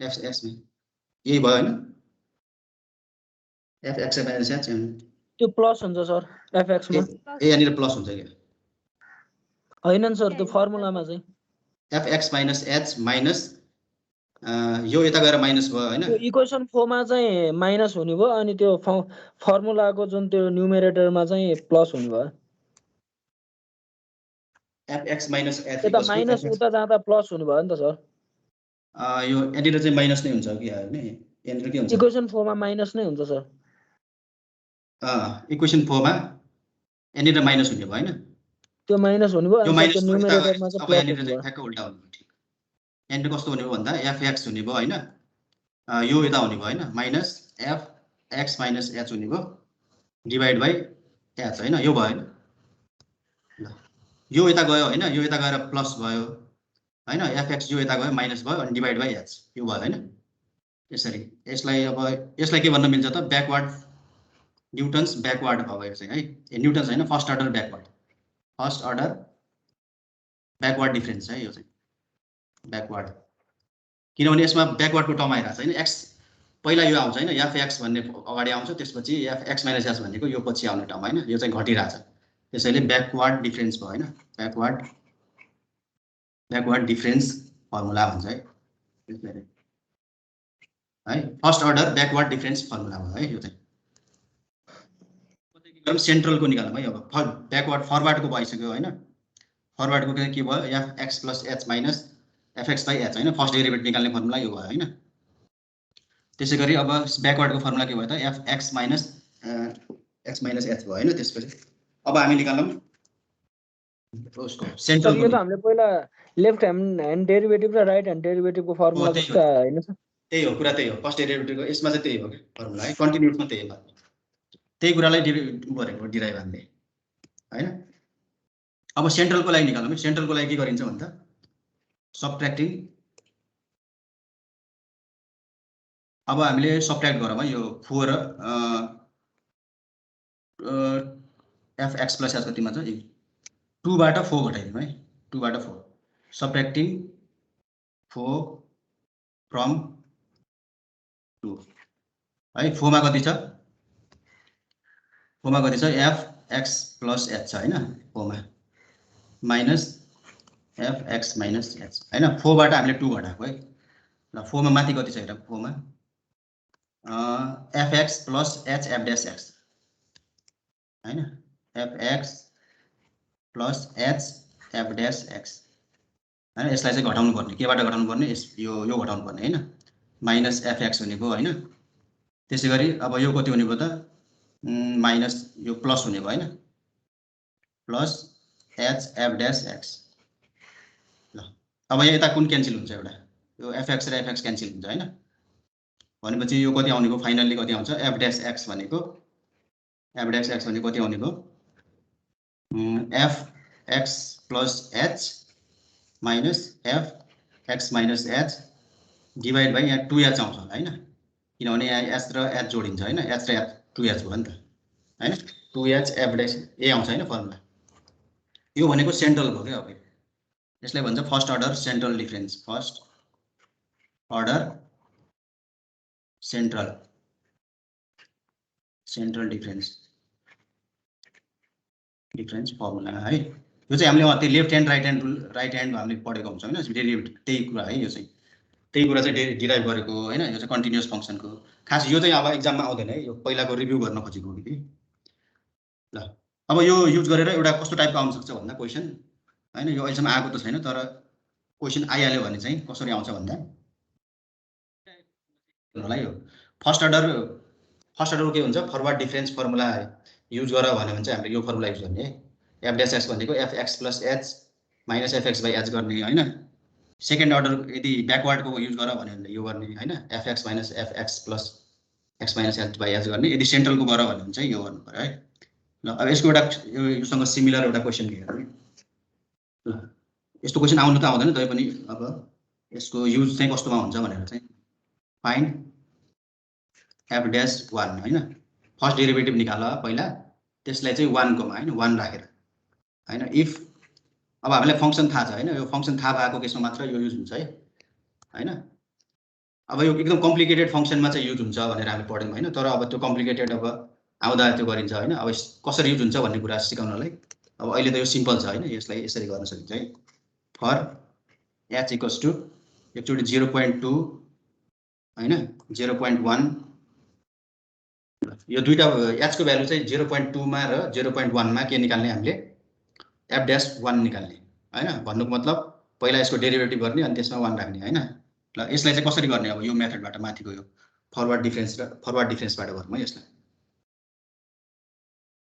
एफ एक्स यही भयो हैन। एफ एक्स माइनस एच त्यो प्लस हुन्छ सर एफएक्स मा। ए यहाँनिर प्लस हुन्छ क्या? हैन सर, त्यो फर्मुलामा चाहिँ F X minus H minus यो यता गएर माइनस भयो हैन। त्यो इक्वेसन 4 मा चाहिँ माइनस हुने भयो, अनि त्यो फर्मुलाको जुन त्यो न्युमेरेटरमा चाहिँ प्लस हुने भयो। एफ एक्स माइनस एच यता माइनस उता जाँदा प्लस हुने भयो नि त सर। यो यहाँनिर चाहिँ माइनस नै हुन्छ कि हैन? यहाँनिर के हुन्छ? इक्वेसन 4 मा माइनस नै हुन्छ सर। इक्वेसन 4 मा यहाँनिर माइनस हुने भयो हैन? त्यो माइनस हुने भयो, यो अनि माइनस त्यो न्युमेरेटरमा चाहिँ अब प्लस यहाँनिर हुने चाहिँ भयो। ठ्याक्क उल्टा हुने भयो। ठिक, यहाँनिर कस्तो हुने भयो भन्दा एफ एक्स हुने भयो हैन, यो यता हुने भयो हैन, minus F X minus H हुने भयो डिभाइड बाइ एच हैन। यो भयो हैन। ल यो यता गयो हैन, यो यता गएर प्लस भयो हैन, एफएक्स यो यता गयो माइनस भयो अनि डिभाइड बाइ एच यो भयो हैन। यसरी यसलाई अब यसलाई के भन्न मिल्छ त? ब्याकवर्ड न्युटन्स ब्याकवर्ड भयो यो चाहिँ है। न्युटन्स हैन, फर्स्ट अर्डर ब्याकवर्ड डिफरेन्स है यो चाहिँ ब्याकवर्ड। किनभने यसमा ब्याकवर्डको टर्म आइरहेको छ हैन। एक्स पहिला यो आउँछ हैन, एफ एक्स भन्ने अगाडि आउँछ, त्यसपछि एफ एक्स माइनस एच भनेको यो पछि आउने टर्म हैन। यो चाहिँ घटिरहेछ, त्यसैले ब्याकवर्ड डिफरेन्स भयो हैन। ब्याकवर्ड डिफरेन्स फर्मुला भन्छ है। First order backward difference formula भयो है यो चाहिँ। सेन्ट्रलको निकालौँ है। अब ब्याकवर्ड फरवर्डको भइसक्यो हैन। फरवर्डको के भयो? F X plus H minus FX by H हैन। फर्स्ट डेरिभेटिभ निकाल्ने फर्मुला यो भयो हैन। त्यसै गरी अब ब्याकवर्डको फर्मुला के भयो त? F X minus H minus H भयो हैन। त्यसपछि अब हामी निकालौँ उसको सेन्ट्रल। यो त हामीले पहिला लेफ्ट ह्यान्ड डेरिभेटिभ र राइट ह्यान्ड डेरिभेटिभको फर्मुला जस्तो हैन सर? त्यही हो कुरा, त्यही हो। फर्स्ट डेरिभेटिभको यसमा चाहिँ त्यही हो के फर्मुला है। कन्टिन्युसमा त्यही हो, त्यही कुरालाई गरेको डिराइभ हामीले हैन। अब सेन्ट्रलको लागि निकालौँ। सेन्ट्रलको लागि के गरिन्छ भन्दा सबट्र्याक्टिङ। अब हामीले सबट्र्याक्ट गरौँ है। यो 4 एफ एक्स प्लस एच कतिमा छ? 2 बाट 4 घटाइदिउँ है। 2 बाट 4 सबट्र्याक्टिङ 4 फ्रम 2 है। 4 मा कति छ? 4 मा कति छ? एफ एक्स प्लस एच छ हैन। 4 मा minus F X minus H हैन। 4 बाट हामीले 2 घटाएको है। ल 4 मा माथि कति छ हेर 4 मा fx plus h f dash x हैन fx plus h f dash x हैन यसलाई चाहिँ घटाउनु पर्ने केबाट घटाउनु पर्ने यो घटाउनु पर्ने हैन माइनस fx हुने भयो हैन त्यसैगरी अब यो कति हुने भयो त माइनस यो प्लस हुने भयो हैन plus h f dash x ल अब यता कुन क्यान्सल हुन्छ एउटा यो fx र fx क्यान्सल हुन्छ हैन भनेपछि यो कति आउने भयो फाइनल्ली कति आउँछ f dash x भनेको f dash x भनेको कति आउने भयो f x plus h minus f x minus h divide by यहाँ 2h आउँछ होला हैन किनभने यहाँ h र h जोडिन्छ हैन h र h 2h भयो नि त हैन 2h f dash a आउँछ हैन फर्मुला यो भनेको सेन्ट्रल भयो के अब यसलाई भन्छ first order central difference first order central difference formula है यो चाहिँ हामीले त्यो लेफ्ट ह्यान्ड राइट ह्यान्ड हामीले पढेको हुन्छ हैन डेरिभेटिभ त्यही कुरा है यो चाहिँ त्यही कुरा चाहिँ डिराइभ गरेको हैन यो चाहिँ कन्टिन्युअस फंक्सनको खास यो चाहिँ अब एक्जाममा आउँदैन है यो पहिलाको रिभ्यू गर्न खोजेको कि ल अब यो युज गरेर एउटा कस्तो टाइपको आउन सक्छ भन्दा क्वेशन हैन यो अहिलेसम्म आएको त छैन तर क्वेशन आइहाल्यो भने चाहिँ कसरी आउँछ भन्दा होला यो फर्स्ट अर्डर के हुन्छ फरवर्ड डिफरेन्स फर्मुला युज गर भन्यो भने चाहिँ हामीले यो फर्मुला युज गर्ने है f dash x भनेको fx plus h minus fx by h गर्ने हैन सेकेन्ड अर्डर यदि ब्याकवर्डको युज गर भन्यो भने यो गर्ने हैन fx minus fx plus x minus h by h गर्ने यदि सेन्ट्रलको गर भन्यो भने चाहिँ यो गर्नु पर्यो है ल अब यसको एउटा योसँग सिमिलर एउटा क्वेशन हेरौँ ल यस्तो क्वेशन आउनु त आउँदैन तै पनि अब यसको युज चाहिँ कस्तोमा हुन्छ भनेर चाहिँ फाइन्ड f dash 1 हैन फर्स्ट डेरिभेटिभ निकाल पहिला त्यसलाई चाहिँ 1 कोमा हैन 1 राखेर हैन इफ अब हामीलाई फंक्सन थाहा छ हैन यो फंक्सन थाहा भएको केसमा मात्र यो युज हुन्छ है हैन अब यो एकदम कम्प्लिकेटेड फंक्सनमा चाहिँ युज हुन्छ भनेर हामी पढ्यौं हैन तर अब त्यो कम्प्लिकेटेड अब आउँदा त्यो गरिन्छ हैन अब कसरी युज हुन्छ भन्ने कुरा सिकाउनलाई अब अहिले त यो सिम्पल छ हैन यसलाई यसरी गर्न सकिन्छ है फर h इक्वल्स टु एकचोटी 0.2 हैन 0.1 यो दुईटा h को भ्यालु चाहिँ 0.2 मा र 0.1 मा के निकाल्ने हामीले f dash 1 निकाल्ने हैन भन्नुको मतलब पहिला यसको डेरिभेटिभ गर्ने अनि त्यसमा 1 राख्ने हैन ल यसलाई चाहिँ कसरी गर्ने अब यो मेथडबाट माथिको यो फरवर्ड डिफरेन्सबाट गरौँ है यसलाई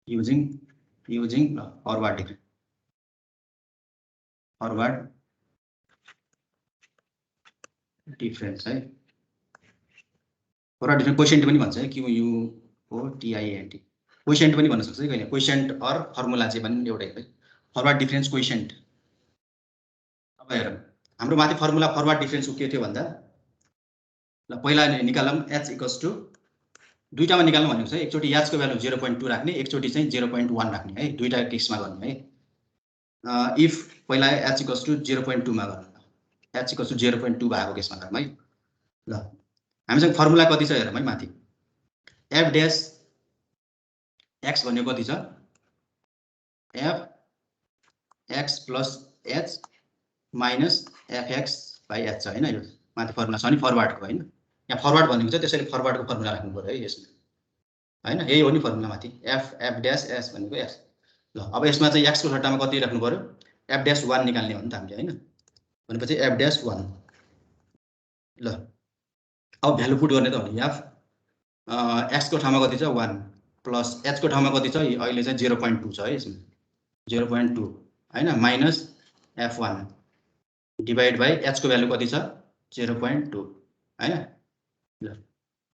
युजिङ फरवर्ड डिफरेन्स है फरवर्ड डिफरेन्स क्वोशिएन्ट पनि भन्छ है QUOTIENT क्वोशिएन्ट पनि भन्न सक्छ है कहिले क्वोशिएन्ट अर फर्मुला चाहिँ पनि एउटै है फरवर्ड डिफरेन्स क्वोशिएन्ट अब हेरौँ हाम्रो माथि फर्मुला फरवर्ड डिफरेन्स के थियो भन्दा ल पहिला निकालौँ h इक्वल्स टु दुईटामा निकाल्नु भनेको छ एकचोटी h को भ्यालु 0.2 राख्ने एकचोटी चाहिँ 0.1 राख्ने है दुईटा केसमा गर्ने है इफ पहिला h इक्वल्स टु 0.2 मा गर्नु h इक्वल्स टु 0.2 भएको केसमा गरौँ है ल हामीसँग फर्मुला कति छ हेरौँ है माथि f dash x भनेको कति छ f x plus h minus fx by h छ हैन यो माथि फर्मुला छ नि फरवर्डको हैन यहाँ फरवर्ड भनेको चाहिँ त्यसैले फरवर्डको फर्मुला राख्नु पर्यो है यसमा हैन यही हो नि फर्मुला माथि f dash s भनेको s ल अब यसमा चाहिँ x को सट्टामा कति राख्नु पर्यो f dash 1 निकाल्ने हो नि त हामीले हैन भनेपछि f dash 1 ल अब भ्यालु पुट गर्ने त हो नि f x को ठाउँमा कति छ 1 प्लस h को ठाउँमा कति छ अहिले चाहिँ 0.2 छ है यसमा 0.2 हैन minus f1 divide by h को भ्यालु कति छ 0.2 हैन ल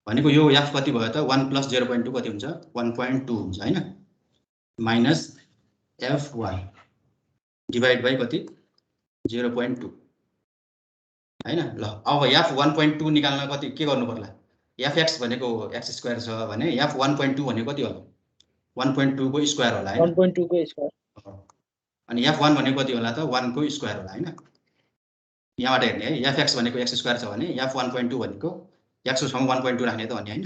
भनेको यो f कति भयो त 1 प्लस 0.2 कति हुन्छ 1.2 हुन्छ हैन माइनस f1 डिवाइड बाइ कति 0.2 हैन ल अब f 1.2 निकाल्न कति के गर्नु पर्ला fx भनेको x स्क्वायर छ भने f 1.2 भनेको कति होला 1.2 को स्क्वायर होला हैन 1.2 को स्क्वायर अनि f1 भनेको कति होला त 1 को स्क्वायर होला हैन यहाँबाट हेर्ने है fx भनेको x स्क्वायर छ भने f 1.2 भनेको x को ठाउँमा 1.2 राख्ने त हो नि हैन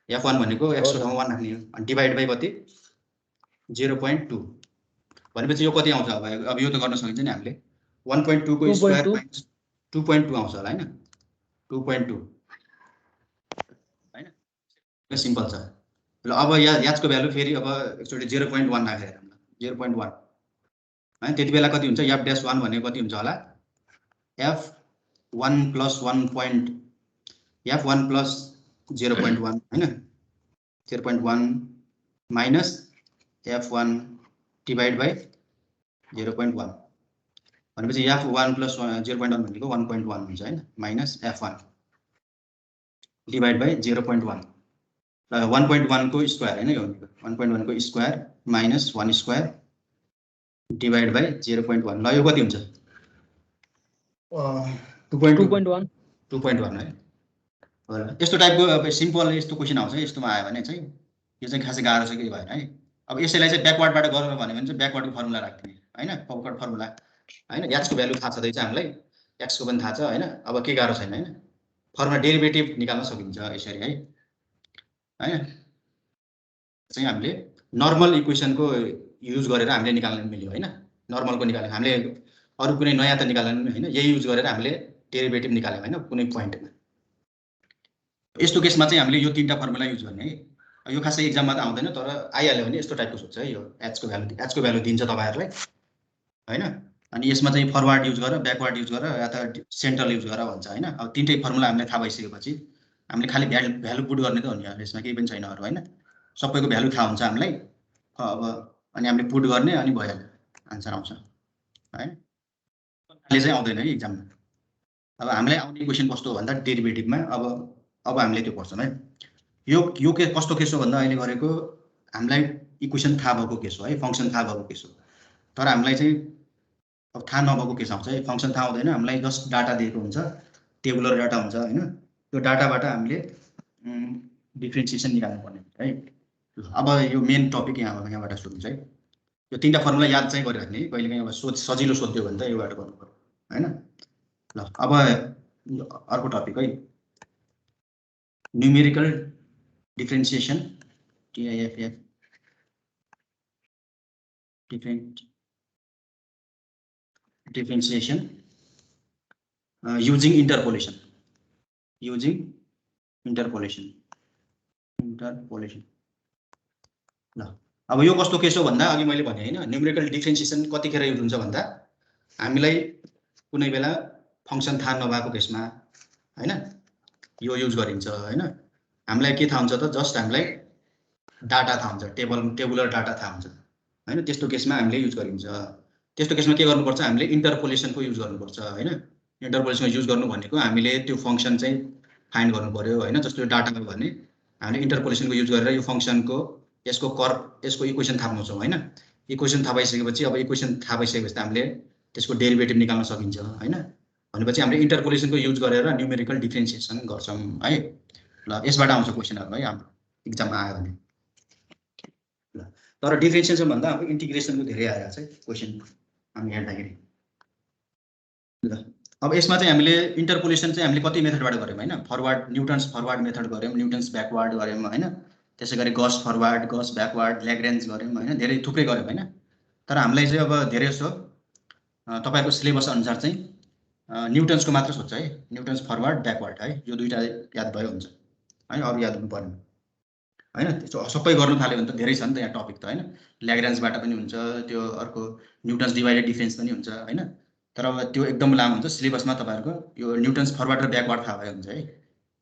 f1 भनेको x को ठाउँमा 1 राख्ने अनि डिवाइड बाइ कति 0.2 भनेपछि यो कति आउँछ अब यो त गर्न सकिन्छ नि हामीले 1.2 को स्क्वायर माइनस 2.2 आउँछ होला हैन 2.2 हैन सिम्पल छ ल अब याचको भ्यालु फेरि अब एकचोटि 0.1 राखेर हेरौँ 0.1 हैन त्यति बेला कति हुन्छ f dash 1 भनेको कति हुन्छ होला f1 plus 1 point f1 plus 0.1 हैन 0.1 minus f1 divided by 0.1 भनेपछि f1 plus 0.1 भनेको 1.1 हुन्छ हैन minus f1 divided by 0.1 1.1 को स्क्वायर हैन यो 1.1 को square minus 1 square divided by 0.1 ल यो कति हुन्छ 2.1 है यस्तो टाइपको अब सिम्पल यस्तो क्वेशन आउँछ यस्तोमा आयो भने चाहिँ यो चाहिँ खासै गाह्रो छ के भएन है अब यसैलाई चाहिँ ब्याकवर्डबाट गरौँ भन्यो भने चाहिँ ब्याकवर्डको फर्मुला राख्ने हैन फरवर्ड फर्मुला हैन x को भ्यालु थाहा छदै छ हामीलाई x को पनि थाहा छ हैन अब के गाह्रो छैन हैन फर्मुला डेरिभेटिभ निकाल्न सकिन्छ यसरी है हैन चाहिँ हामीले नर्मल इक्वेसनको युज गरेर हामीले निकाल्न मिल्यो हैन नर्मलको निकाल्यो हामीले अरु कुनै नयाँ त निकाल्दैन हैन यही युज गरेर हामीले डेरिभेटिभ निकाल्यौं हैन कुनै पोइन्टमा यस्तो केसमा चाहिँ हामीले यो तीनटा फर्मुला युज गर्ने है यो खासै एक्जाममा त आउँदैन तर आइहाल्यो भने यस्तो टाइपको सोध्छ है यो h को भ्यालु दिन्छ तपाईहरुलाई हैन अनि यसमा चाहिँ फरवर्ड युज गरेर ब्याकवर्ड युज गरेर या त सेन्ट्रल युज गरेर भन्छ हैन अब तीनटै फर्मुला हामीले थाहा भइसकेपछि हामीले खाली भ्यालु पुट गर्ने त हो नि यसमा केही पनि छैन अरु हैन सबैको भ्यालु थाहा हुन्छ हामीलाई अब अनि हामीले पुट गर्ने अनि भइहाल्यो आन्सर आउँछ हैन खाली चाहिँ आउँदैन है एक्जाममा अब हामीलाई आउने क्वेशन कस्तो हो भन्दा डेरिभेटिभमा अब हामीले त्यो पर्छौं है यो के कस्तो केस हो भन्दा अहिले गरेको हामीलाई इक्वेसन थाहा भएको केस हो है फंक्सन थाहा भएको केस हो तर हामीलाई चाहिँ अब थाहा नभएको केस आउँछ है फंक्सन थाहा हुँदैन हामीलाई जस्ट डाटा दिएको हुन्छ टेबुलर डाटा हुन्छ हैन त्यो डाटाबाट हामीले डिफरेन्सिएसन निकाल्नु पर्ने हुन्छ है अब यो मेन टपिक यहाँबाट सुरु हुन्छ है यो तीनटा फर्मुला याद चाहिँ गरिराख्ने कहिलेकाहीँ अब सजिलो सोध्यो भने त योबाट गर्नु पर्यो हैन ल अब अर्को टपिक है numerical differentiation TIFF differentiation using interpolation ल अब यो कस्तो केस हो भन्दा अघि मैले भने हैन न्यूमेरिकल डिफरेन्सिएसन कतिखेर युज हुन्छ भन्दा हामीलाई कुनै बेला फंक्सन थाहा नभएको केसमा हैन यो युज गरिन्छ हैन हामीलाई के थाहा हुन्छ त जस्ट हामीलाई डाटा थाहा हुन्छ टेबुलर डाटा थाहा हुन्छ हैन त्यस्तो केसमा हामीले युज गरिन्छ त्यस्तो केसमा के गर्नुपर्छ हामीले इन्टरपोलेसनको युज गर्नुपर्छ हैन इन्टरपोलेसन युज गर्नु भनेको हामीले त्यो फंक्सन चाहिँ फाइन्ड गर्नु पर्यो हैन जस्तो यो डाटामा भने हामीले इन्टरपोलेसनको युज गरेर यो फंक्सनको यसको इक्वेसन थाहा पाउँछौं हैन इक्वेसन थाहा भइसकेपछि अब इक्वेसन थाहा भइसकेपछि हामीले त्यसको डेरिभेटिभ निकाल्न सकिन्छ हैन भनेपछि हामीले इन्टरपोलेसनको युज गरेर न्यूमेरिकल डिफरेन्सिएसन गर्छौं है ल यसबाट आउँछ क्वेशनहरु है हाम्रो एक्जाममा आयो भने ल तर डिफरेन्सिएसन भन्दा अब इन्टिग्रेसनको धेरै आएको छ क्वेशन हामी हेर्दाखेरि ल अब यसमा चाहिँ हामीले इन्टरपोलेसन चाहिँ हामीले कति मेथडबाट गर्यौं हैन फरवर्ड न्यूटन्स फरवर्ड मेथड गर्यौं न्यूटन्स ब्याकवर्ड गर्यौं हैन त्यसैगरी गस फरवर्ड गस ब्याकवर्ड ल्याग्रेन्ज गर्यौं हैन धेरै थुप्रै गर्यौं हैन तर हामीलाई चाहिँ अब धेरै जसो तपाईहरुको सिलेबस अनुसार चाहिँ न्यूटन्सको मात्र सोध्छ है न्यूटन्स फरवर्ड ब्याकवर्ड है यो दुईटा याद भयो हुन्छ है अरु याद हुनु पर्दैन हैन त्यो सबै गर्न थाल्यो भने त धेरै छ नि त यहाँ टपिक त हैन ल्याग्रेन्जबाट पनि हुन्छ त्यो अर्को न्यूटन्स डिवाइडेड डिफरेन्स पनि हुन्छ हैन तर अब त्यो एकदम लामो हुन्छ सिलेबसमा तपाईहरुको यो न्यूटन्स फरवर्ड र ब्याकवर्ड थाहा भयो हुन्छ है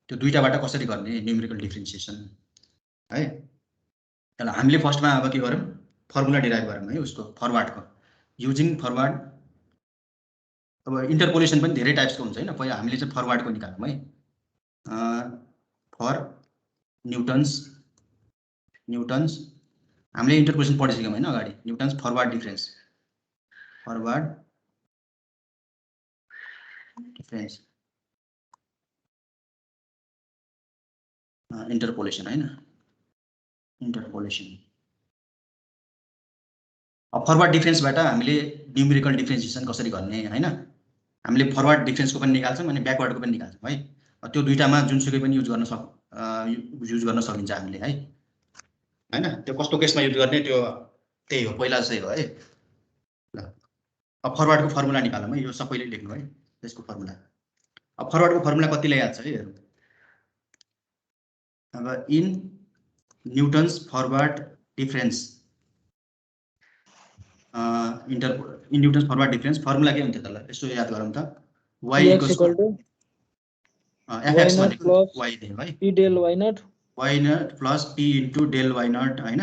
त्यो दुईटाबाट कसरी गर्ने न्यूमेरिकल डिफरेन्सिएसन है ल हामीले फर्स्टमा अब के गर्यौं फर्मुला डिराइभ गर्यौं है उसको फरवर्डको युजिङ फरवर्ड अब इन्टरपोलेसन पनि धेरै टाइप्सको हुन्छ हैन पहिला हामीले चाहिँ फरवर्डको निकाल्यौं है फर न्यूटन्स हामीले इन्टरपोलेसन पढिसक्यौं हैन अगाडि न्यूटन्स फरवर्ड डिफरेन्स इन्टरपोलेसन हैन इन्टरपोलेसन अब फरवर्ड डिफरेन्सबाट हामीले न्यूमेरिकल डिफरेन्सिएसन कसरी गर्ने हैन हामीले फरवर्ड डिफरेन्सको पनि निकाल्छौं अनि ब्याकवर्डको पनि निकाल्छौं है त्यो दुईटामा जुनसुकै पनि युज गर्न सकिन्छ हामीले है हैन त्यो कस्तो केसमा युज गर्ने त्यो त्यही हो पहिला जस्तै हो है ल अब फरवर्डको फर्मुला निकालौं है यो सबैले लेख्नु है त्यसको फर्मुला अब फरवर्डको फर्मुला कतिलाई याद छ है हेरौँ। अब in Newton's forward difference in Newton's forward difference formula के हुन्थ्यो त? ल यसो याद गरौँ त। y x equal to fx y naught भनेको plus y थियो है, p del y naught plus p into del y naught होइन,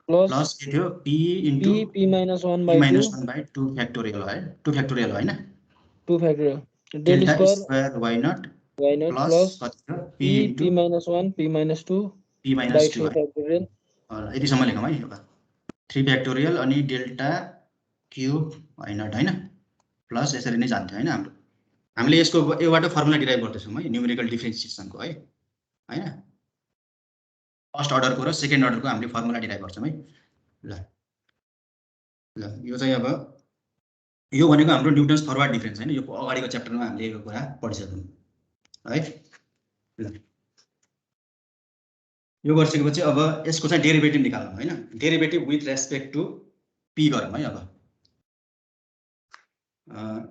plus प्लस के थियो p into p minus 1 p by 2 minus 1 by 2 factorial है, 2 फ्याक्टोरियल होइन, 2 factorial del delta square square y naught plus plus कति थियो p p into minus 1 p minus 2 p by minus 2 3 है। factorial यतिसम्म लेखौँ है। अब 3 फ्याक्टोरियल अनि डेल्टा क्युब y नट होइन, प्लस यसरी नै जान्थ्यो होइन हाम्रो। हामीले यसको योबाट फर्मुला डिराइभ गर्दैछौँ है, न्युमेरिकल डिफ्रेन्सिएसनको है होइन। फर्स्ट अर्डरको र सेकेन्ड अर्डरको हामीले फर्मुला डिराइभ गर्छौँ है। ल ल यो चाहिँ अब यो भनेको हाम्रो न्युटन्स फरवर्ड डिफरेन्स होइन, यो अगाडिको च्याप्टरमा हामीले यो कुरा पढिसक्यौँ है। ल यो गरिसकेपछि अब यसको चाहिँ डेरिभेटिभ निकाल्नु होइन, derivative with respect to P गरौँ है। अब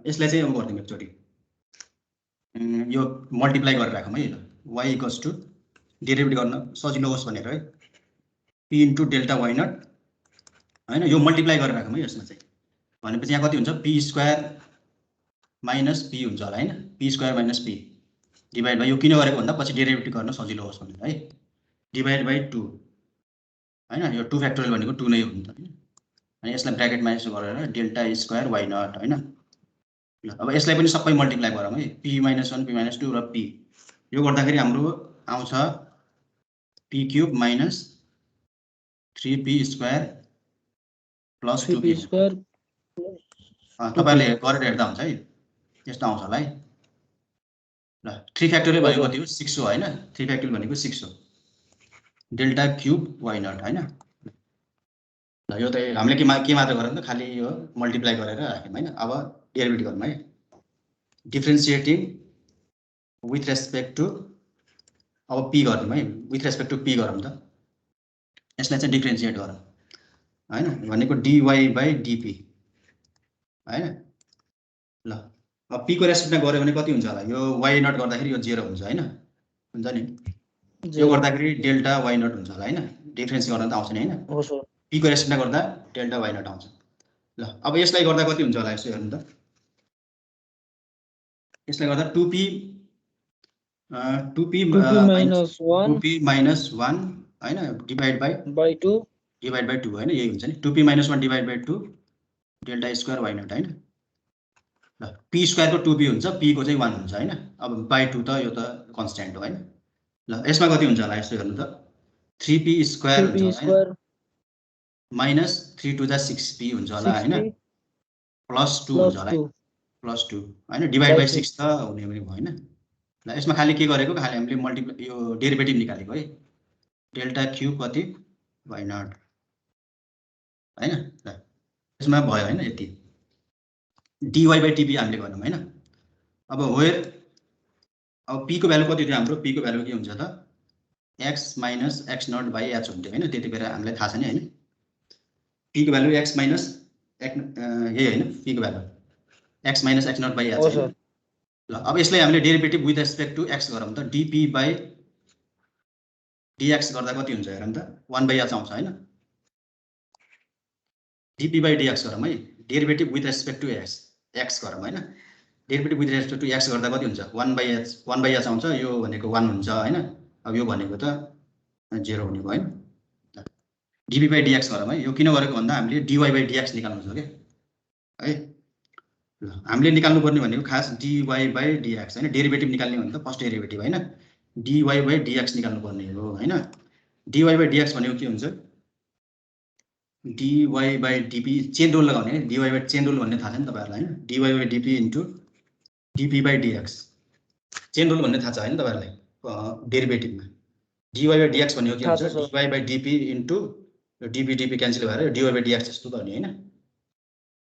यसलाई चाहिँ अब गरिदिउँ एकचोटि, यो मल्टिप्लाई गरेर राखौँ है। वाइ इक्वल्स टु डेरिभेटिभ गर्न सजिलो होस् भनेर है, P into delta Y naught होइन, यो मल्टिप्लाई गरेर राखौँ है यसमा चाहिँ। भनेपछि यहाँ कति हुन्छ, पी स्क्वायर माइनस पी हुन्छ होला होइन, P square minus P divide by, यो किन गरेको भन्दा पछि डेरिभेटिभ गर्न सजिलो होस् भनेर है, डिभाइड बाई 2 होइन। यो 2 फ्याक्टोरियल भनेको 2 नै हो नि त होइन। अनि यसलाई ब्राकेटमा यसो गरेर डेल्टा स्क्वायर वाइ नट होइन। ल अब यसलाई पनि सबै मल्टिप्लाई गरौँ है, पी माइनस 1 पी माइनस 2 र पी, यो गर्दाखेरि हाम्रो आउँछ P cube minus 3p square plus 2p square तपाईँले गरेर हेर्दा हुन्छ है, यस्तो आउँछ होला है। ल 3 फ्याक्टोरियल भनेको कति हो, 6 हो होइन, 3 फ्याक्टोरियल भनेको 6 हो, डेल्टा क्युब वाइ नट होइन। ल यो त हामीले के मात्र गरौँ त, खालि यो मल्टिप्लाई गरेर राख्यौँ होइन। अब डेरिभेटिभ गरौँ है, डिफ्रेन्सिएटिङ विथ रेस्पेक्ट टु, अब पी गरिदिउँ है, विथ रेस्पेक्ट टु पी गरौँ त। यसलाई चाहिँ डिफ्रेन्सिएट गरौँ होइन, भनेको डिवाई बाई डिपी होइन। ल अब पीको रेस्पेक्टमा गऱ्यो भने कति हुन्छ होला, यो वाइ नट गर्दाखेरि यो 0 हुन्छ होइन, हुन्छ नि। यो गर्दाखेरि डेल्टा वाइ नट हुन्छ होला होइन, डिफ्रेन्स गर्न त आउँछ नि होइन, पीको रेस्पेक्टमा गर्दा डेल्टा वाइ नट आउँछ। ल अब यसलाई गर्दा कति हुन्छ होला यसो हेर्नु त, यसलाई गर्दा 2p माइनस 1 होइन, डिभाइड बाई 2 होइन, यही हुन्छ नि, 2p minus 1 divide by 2 delta square Y naught होइन। ल पी स्क्वायरको 2p हुन्छ, पीको चाहिँ 1 हुन्छ होइन। अब बाई 2 त यो त कन्सट्यान्ट हो होइन। ल यसमा कति हुन्छ होला यसो हेर्नु त, 3p स्क्वायर हुन्छ होला माइनस 3 2 जा 6p हुन्छ होला होइन, प्लस 2 हुन्छ होला प्लस 2 होइन, डिभाइड बाई 6 त हुने पनि भएन। ल यसमा खालि के गरेको, खालि हामीले मल्टिप्लाई यो डेरिभेटिभ निकालेको है, डेल्टा क्युब कति वाइ नट होइन। ल यसमा भयो होइन, यति डिवाई बाई टिपी हामीले गर्यौँ होइन। अब वेयर अब पीको भ्यालु कति थियो हाम्रो, पीको भ्यालु के हुन्छ त, X minus X naught by H हुन्थ्यो होइन, त्यति बेला हामीलाई थाहा छ नि होइन। पीको भ्यालु एक्स माइनस यही होइन, पीको value X minus X naught by H होइन। ल अब यसलाई हामीले derivative with respect to X गरौँ त, डिपी बाई डिएक्स गर्दा कति हुन्छ हेरौँ त, 1 बाई एच आउँछ होइन। डिपी बाई डिएक्स गरौँ है, derivative with respect to X गरौँ होइन, derivative with respect to X गर्दा कति हुन्छ, 1 बाई एच आउँछ, यो भनेको 1 हुन्छ होइन। अब यो भनेको त 0 हुने भयो होइन। डिपी बाई डिएक्स गरौँ है, यो किन गरेको भन्दा हामीले डिवाई बाई डिएक्स निकाल्नु छ क्या है। ल हामीले निकाल्नु पर्ने भनेको खास डिवाई बाई डिएक्स होइन, डेरिभेटिभ निकाल्ने भने त फर्स्ट डेरिभेटिभ होइन, डिवाई बाई डिएक्स निकाल्नु पर्ने हो होइन। डिवाई बाई डिएक्स भनेको के हुन्छ, dY by dP chain rule लगाउने है, डिवाई बाई चेन रुल भन्ने थाहा छ नि तपाईँहरूलाई होइन, dY by dP into dP by dX, chain rule भन्ने थाहा छ होइन तपाईँहरूलाई डेरिभेटिभमा। डिवाई बाई डिएक्स भनेको के हुन्छ, dY by dP into dP dP cancel भएर डिवाई बाई डिएक्स जस्तो त हो नि होइन,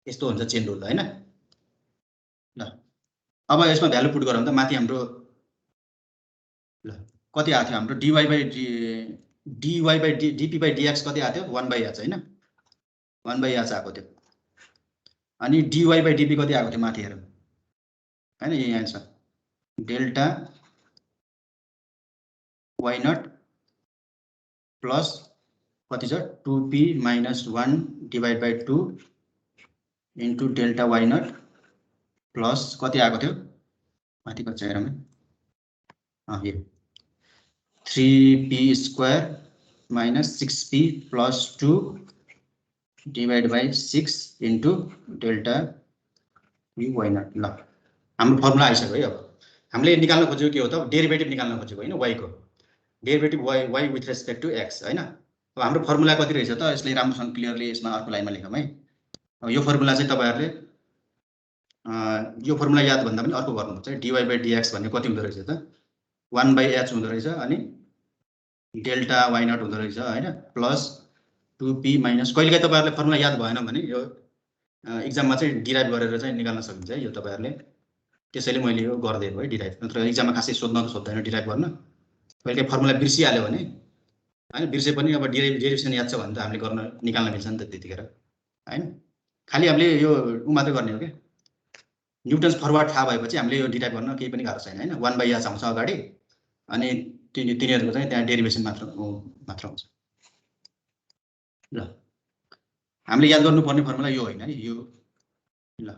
यस्तो हुन्छ चेन रुल होइन। ल अब यसमा भ्यालु पुट गरौँ त, माथि हाम्रो ल कति आएको थियो हाम्रो, dY by dP by dX कति आएको थियो, 1 बाई एच होइन, 1 बाई एच आएको थियो। अनि डिवाई बाई डिपी कति आएको थियो माथि हेरौँ होइन, यही answer delta Y naught plus कति छ 2p - 1 divide by 2 into delta Y naught plus कति आएको थियो माथि कति छ हेरौँ यो 3p square - 6p plus 2 divide by 6 into delta U Y naught. ल हाम्रो फर्मुला आइसक्यो है। अब हामीले निकाल्न खोजेको के हो त डेरिभेटिभ निकाल्न खोजेको होइन वाइ को derivative Y with respect to X होइन। अब हाम्रो फर्मुला कति रहेछ त यसले राम्रोसँग क्लियरली यसमा अर्को लाइनमा लेखौँ है। अब यो फर्मुला चाहिँ तपाईहरुले यो फर्मुला याद भन्दा पनि अर्को गर्नुपर्छ है। dy बाइ dx भन्ने कति हुँदो रहेछ त 1/h हुँदो रहेछ अनि डेल्टा वाइ नट हुँदो रहेछ हैन प्लस 2p माइनस कहिलेकाहीँ तपाईहरुले फर्मुला याद भएन भने यो एक्जाममा चाहिँ डिराइभ गरेर चाहिँ निकाल्न सकिन्छ है। यो तपाईहरुले त्यसैले मैले यो गर्दिएको है डिराइभ। नत्र एक्जाममा खासै सोध्न त सोध्दैन डिराइभ गर्न। कहिलेकाहीँ फर्मुला बिर्सिहाल्यो भने हैन बिर्से पनि अब डेरिभेसन याद छ भने त हामीले गर्न निकाल्न मिल्छ नि त त्यतिखेर हैन। खाली हामीले यो मात्रै गर्ने हो के न्युटन्स फरवर्ड थाहा भएपछि हामीले यो डिराइभ गर्न केही पनि गाह्रो छैन हैन। 1/h आउँछ अगाडि अनि तिनीहरुको चाहिँ त्यहाँ डेरिभेसन मात्र हुन्छ। ल हामीले याद गर्नुपर्ने फर्मुला यो होइन है यो। ल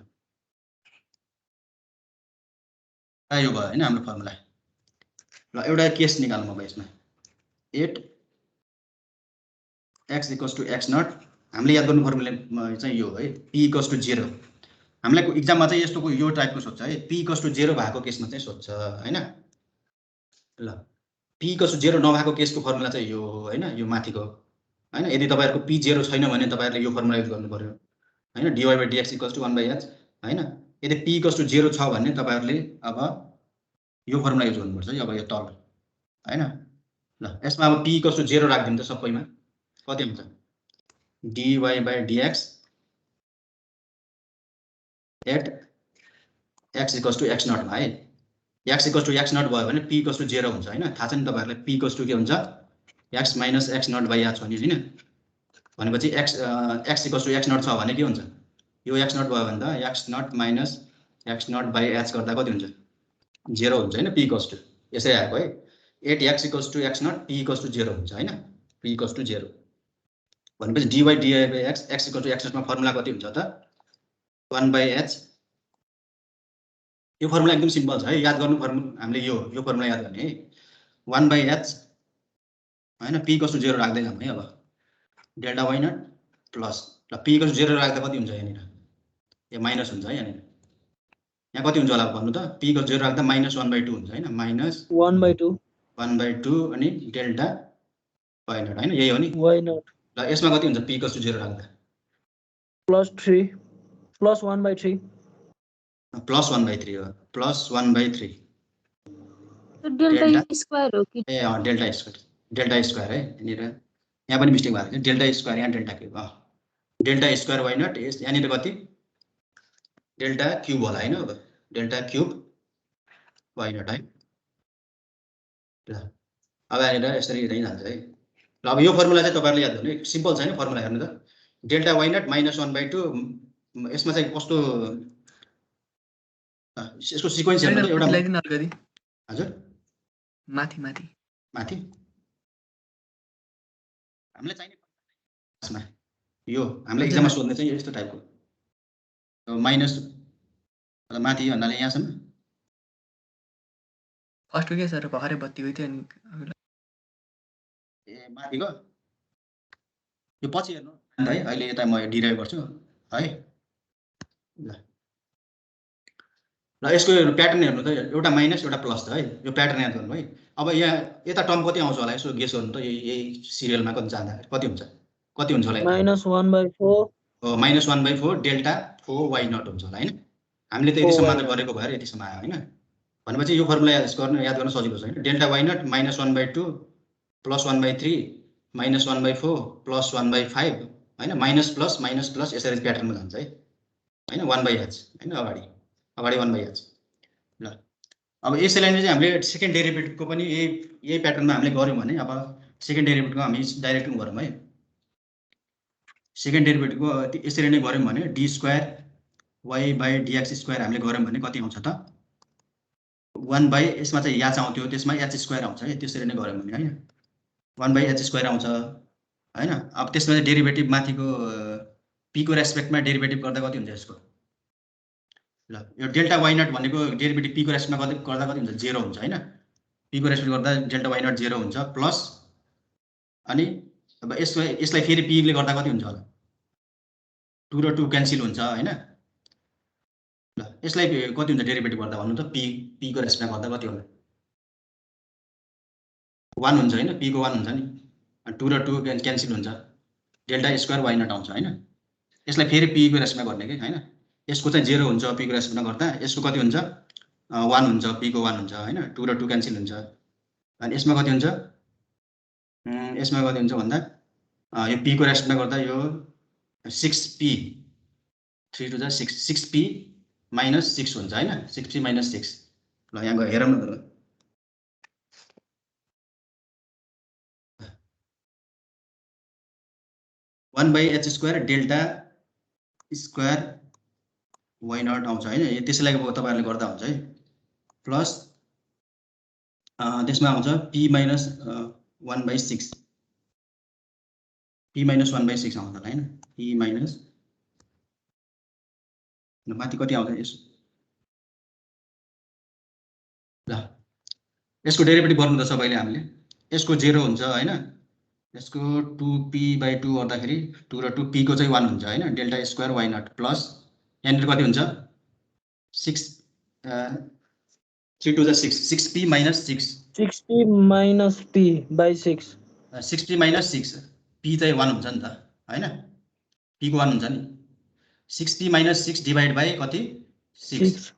यो भयो हैन हाम्रो फर्मुला। ल एउटा केस निकाल्नु अब यसमा 8x = x नट हामीले याद गर्नु फर्मुला चाहिँ यो है p = 0। हामीलाई एक्जाममा चाहिँ यस्तोको यो टाइपको सोध्छ है p = 0 भएको केसमा चाहिँ सोध्छ हैन। ल p = 0 नभएको केसको फर्मुला चाहिँ यो हो हैन यो माथिको हैन। यदि तपाईहरुको p 0 छैन भने तपाईहरुले यो फर्मुला युज गर्नु पर्यो हैन dy बाइ dx = 1/h हैन। यदि p = 0 छ भने तपाईहरुले अब यो फर्मुला युज गर्नुपर्छ है अब यो तल हैन। ल यसमा अब p = 0 राख्दिनु त सबैमा कति हुन्छ dy बाइ dx at x = x naught है। x = x नट भयो भने p = 0 हुन्छ हैन। थाहा छ नि तपाईहरुलाई p = के हुन्छ x - x naught by h हो नि हैन। भनेपछि x = x नट छ भने के हुन्छ यो x नट भयो भने त x naught - x naught by h गर्दा कति हुन्छ 0 हुन्छ हैन। p = यसै आएको है 8x = x नट p = 0 हुन्छ हैन p = 0 भनेपछि dy by x x = x नटमा फर्मुला कति हुन्छ त 1/h। यो फर्मुला एकदम सिम्पल छ है याद गर्नु हामीले यो फर्मुला याद गर्ने है 1/h हैन p = 0 राख्दै जाम है। अब डेल्टा वाइ नट प्लस ल p = 0 राख्दा कति हुन्छ यहाँनिर यो माइनस हुन्छ है यहाँनिर। यहाँ कति हुन्छ होला भन्नु त p = 0 राख्दा -1/2 हुन्छ हैन -1/2 अनि डेल्टा वाइ नट हैन यही हो नि वाइ नट। ल यसमा कति हुन्छ p = 0 राख्दा +3 +1/3 +1/3 हो +1/3 डेल्टा स्क्वायर हो कि ए डेल्टा स्क्वायर है यहाँनिर यहाँ पनि मिस्टेक भएको छ डेल्टा स्क्वायर यहाँ delta cube delta square Y naught यहाँनिर कति डेल्टा क्युब होला हैन। अब डेल्टा क्युब वाइ नट है। ल अब यहाँनिर यसरी यतै जान्छ है। ल अब यो फर्मुला चाहिँ तपाईहरुले याद गर्नु सिम्पल छ हैन फर्मुला हेर्नु त डेल्टा वाइ नट -1/2 यसमा चाहिँ कस्तो यसको सिक्वेन्स हेर्नु त एउटा हजुर माथि हामीले चाहिने क्लासमा यो हामीले एक्जाममा सोध्ने चाहिँ यस्तो टाइपको माइनस माथि भन्नाले यहाँसम्म फर्स्टको के सर भर्खरै बत्ती गयो थियो अनि ए माथिको यो पछि हेर्नु है अहिले यता म डिराइभ गर्छु है। ल यसको प्याटर्न हेर्नु त एउटा माइनस एउटा प्लस त है यो प्याटर्न याद गर्नु है। अब यहाँ यता टर्म कति आउँछ होला यसो गेस गर्नु त यही सिरियलमा कति जाँदा कति हुन्छ होला -1/4 हो -1/4 डेल्टा 4 वाइ नट हुन्छ होला हैन। हामीले त यतिसम्म मात्र गरेको भएर यतिसम्म आयो हैन। भनेपछि यो फर्मुला याद गर्न सजिलो छ हैन डेल्टा वाइ नट -1/2 +1/3 -1/4 +1/5 हैन माइनस प्लस यसरी प्याटर्नमा जान्छ है हैन 1/h हैन अगाडि 1/h। ल अब यसैलाई चाहिँ हामीले सेकेन्ड डेरिभेटिभको पनि यही प्याटर्नमा हामीले गर्यौं भने अब सेकेन्ड डेरिभेटिभको हामी डाइरेक्ट गरौँ है। सेकेन्ड डेरिभेटिभको यसरी नै गर्यौं भने d² y/dx² हामीले गर्यौं भने कति आउँछ त 1 बाई यसमा चाहिँ याच आउँथ्यो, त्यसमा एच स्क्वायर आउँछ है, त्यसरी नै गऱ्यौँ भने होइन 1 बाई एच स्क्वायर आउँछ होइन। अब त्यसमा चाहिँ डेरिभेटिभ माथिको पीको रेस्पेक्टमा डेरिभेटिभ गर्दा कति हुन्छ यसको? ल यो डेल्टा वाइ नट भनेको डेरिभेटिभ पीको रेस्पेक्टमा गर्दा कति हुन्छ? 0 हुन्छ होइन। पीको रेस्पेक्ट गर्दा डेल्टा वाइ नट 0 हुन्छ प्लस अनि अब यसलाई फेरि पीले गर्दा कति हुन्छ होला? 2 र 2 क्यान्सल हुन्छ होइन। ल यसलाई कति हुन्छ डेरिभेटिभ गर्दा भन्नु त? पीको रेस्पेक्टमा गर्दा कति होला? 1 हुन्छ होइन, पीको 1 हुन्छ नि, 2 र 2 क्यान्सल हुन्छ, डेल्टा स्क्वायर वाइ नट आउँछ होइन। यसलाई फेरि पीको रेस्पेक्टमा गर्ने कि होइन। यसको चाहिँ 0 हुन्छ पीको रेस्पेक्टमा गर्दा, यसको कति हुन्छ? 1 हुन्छ, पीको 1 हुन्छ होइन, 2 र 2 क्यान्सल हुन्छ। अनि यसमा कति हुन्छ? यसमा कति हुन्छ भन्दा यो पीको रेस्पेक्टमा गर्दा यो 6p 3 टु 6 6p माइनस 6 हुन्छ होइन, 6p माइनस 6। ल यहाँ गएर हेरौँ न त। 1 by H square delta square Y naught आउँछ होइन, त्यसैलाई तपाईँहरूले गर्दा हुन्छ है। प्लस त्यसमा आउँछ p minus 1 by 6, p minus 1 by 6 आउँछ होइन, p माइनस माथि कति आउँछ यसो? ल यसको डेरिभेटिभ गर्नु त सबैले हामीले। यसको 0 हुन्छ होइन, यसको 2p/2 गर्दाखेरि 2 र 2 p को चाहिँ 1 हुन्छ होइन, delta square Y naught plus यहाँनिर कति हुन्छ? 6 3 to 6 6p minus 6 6p minus p by 6 6p minus 6 p चाहिँ 1 हुन्छ नि त होइन, p को 1 हुन्छ नि। 6p माइनस 6 डिभाइड बाई कति? 6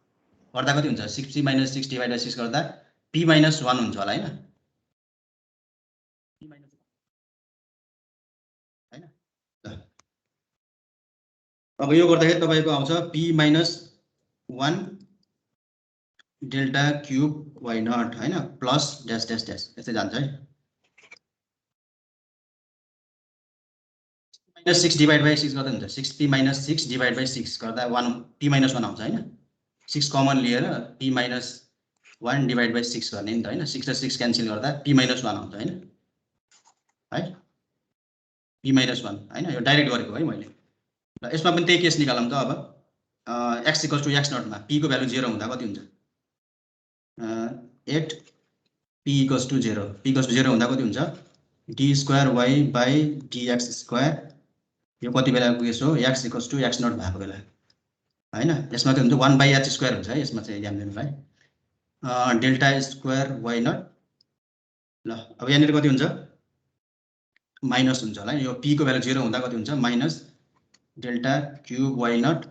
गर्दा कति हुन्छ? 6p माइनस 6 डिभाइड बाई 6 गर्दा p माइनस 1 हुन्छ होला होइन। अब यो गर्दाखेरि तपाईँको आउँछ p minus 1 delta cube Y naught होइन, प्लस ड्यास ड्यास ड्यास यस्तै जान्छ है। माइनस 6 डिभाइड बाई 6 गर्दा हुन्छ 6p माइनस 6 डिभाइड बाई 6 गर्दा 1 p माइनस 1 आउँछ होइन। 6 कमन लिएर p माइनस 1 डिभाइड बाई 6 गर्ने नि त होइन, 6 र 6 क्यान्सल गर्दा p माइनस 1 आउँछ होइन है, p माइनस 1 होइन। यो डाइरेक्ट गरेको है मैले। र यसमा पनि त्यही केस निकालौँ त। अब x इक्वल्स टु x नटमा p को भ्यालु 0 हुँदा कति हुन्छ? 8p equals to 0, p equals to 0 हुँदा कति हुन्छ? d square Y by dx square, यो कति बेलाको केस हो? x equals to x naught भएको बेला होइन। यसमा के हुन्छ? 1 बाई h स्क्वायर हुन्छ है, यसमा चाहिँ ध्यान दिनुलाई डेल्टा स्क्वायर वाइ नट। ल अब यहाँनिर कति हुन्छ? माइनस हुन्छ होला, यो p को भ्यालु 0 हुँदा कति हुन्छ? Minus delta cube Y naught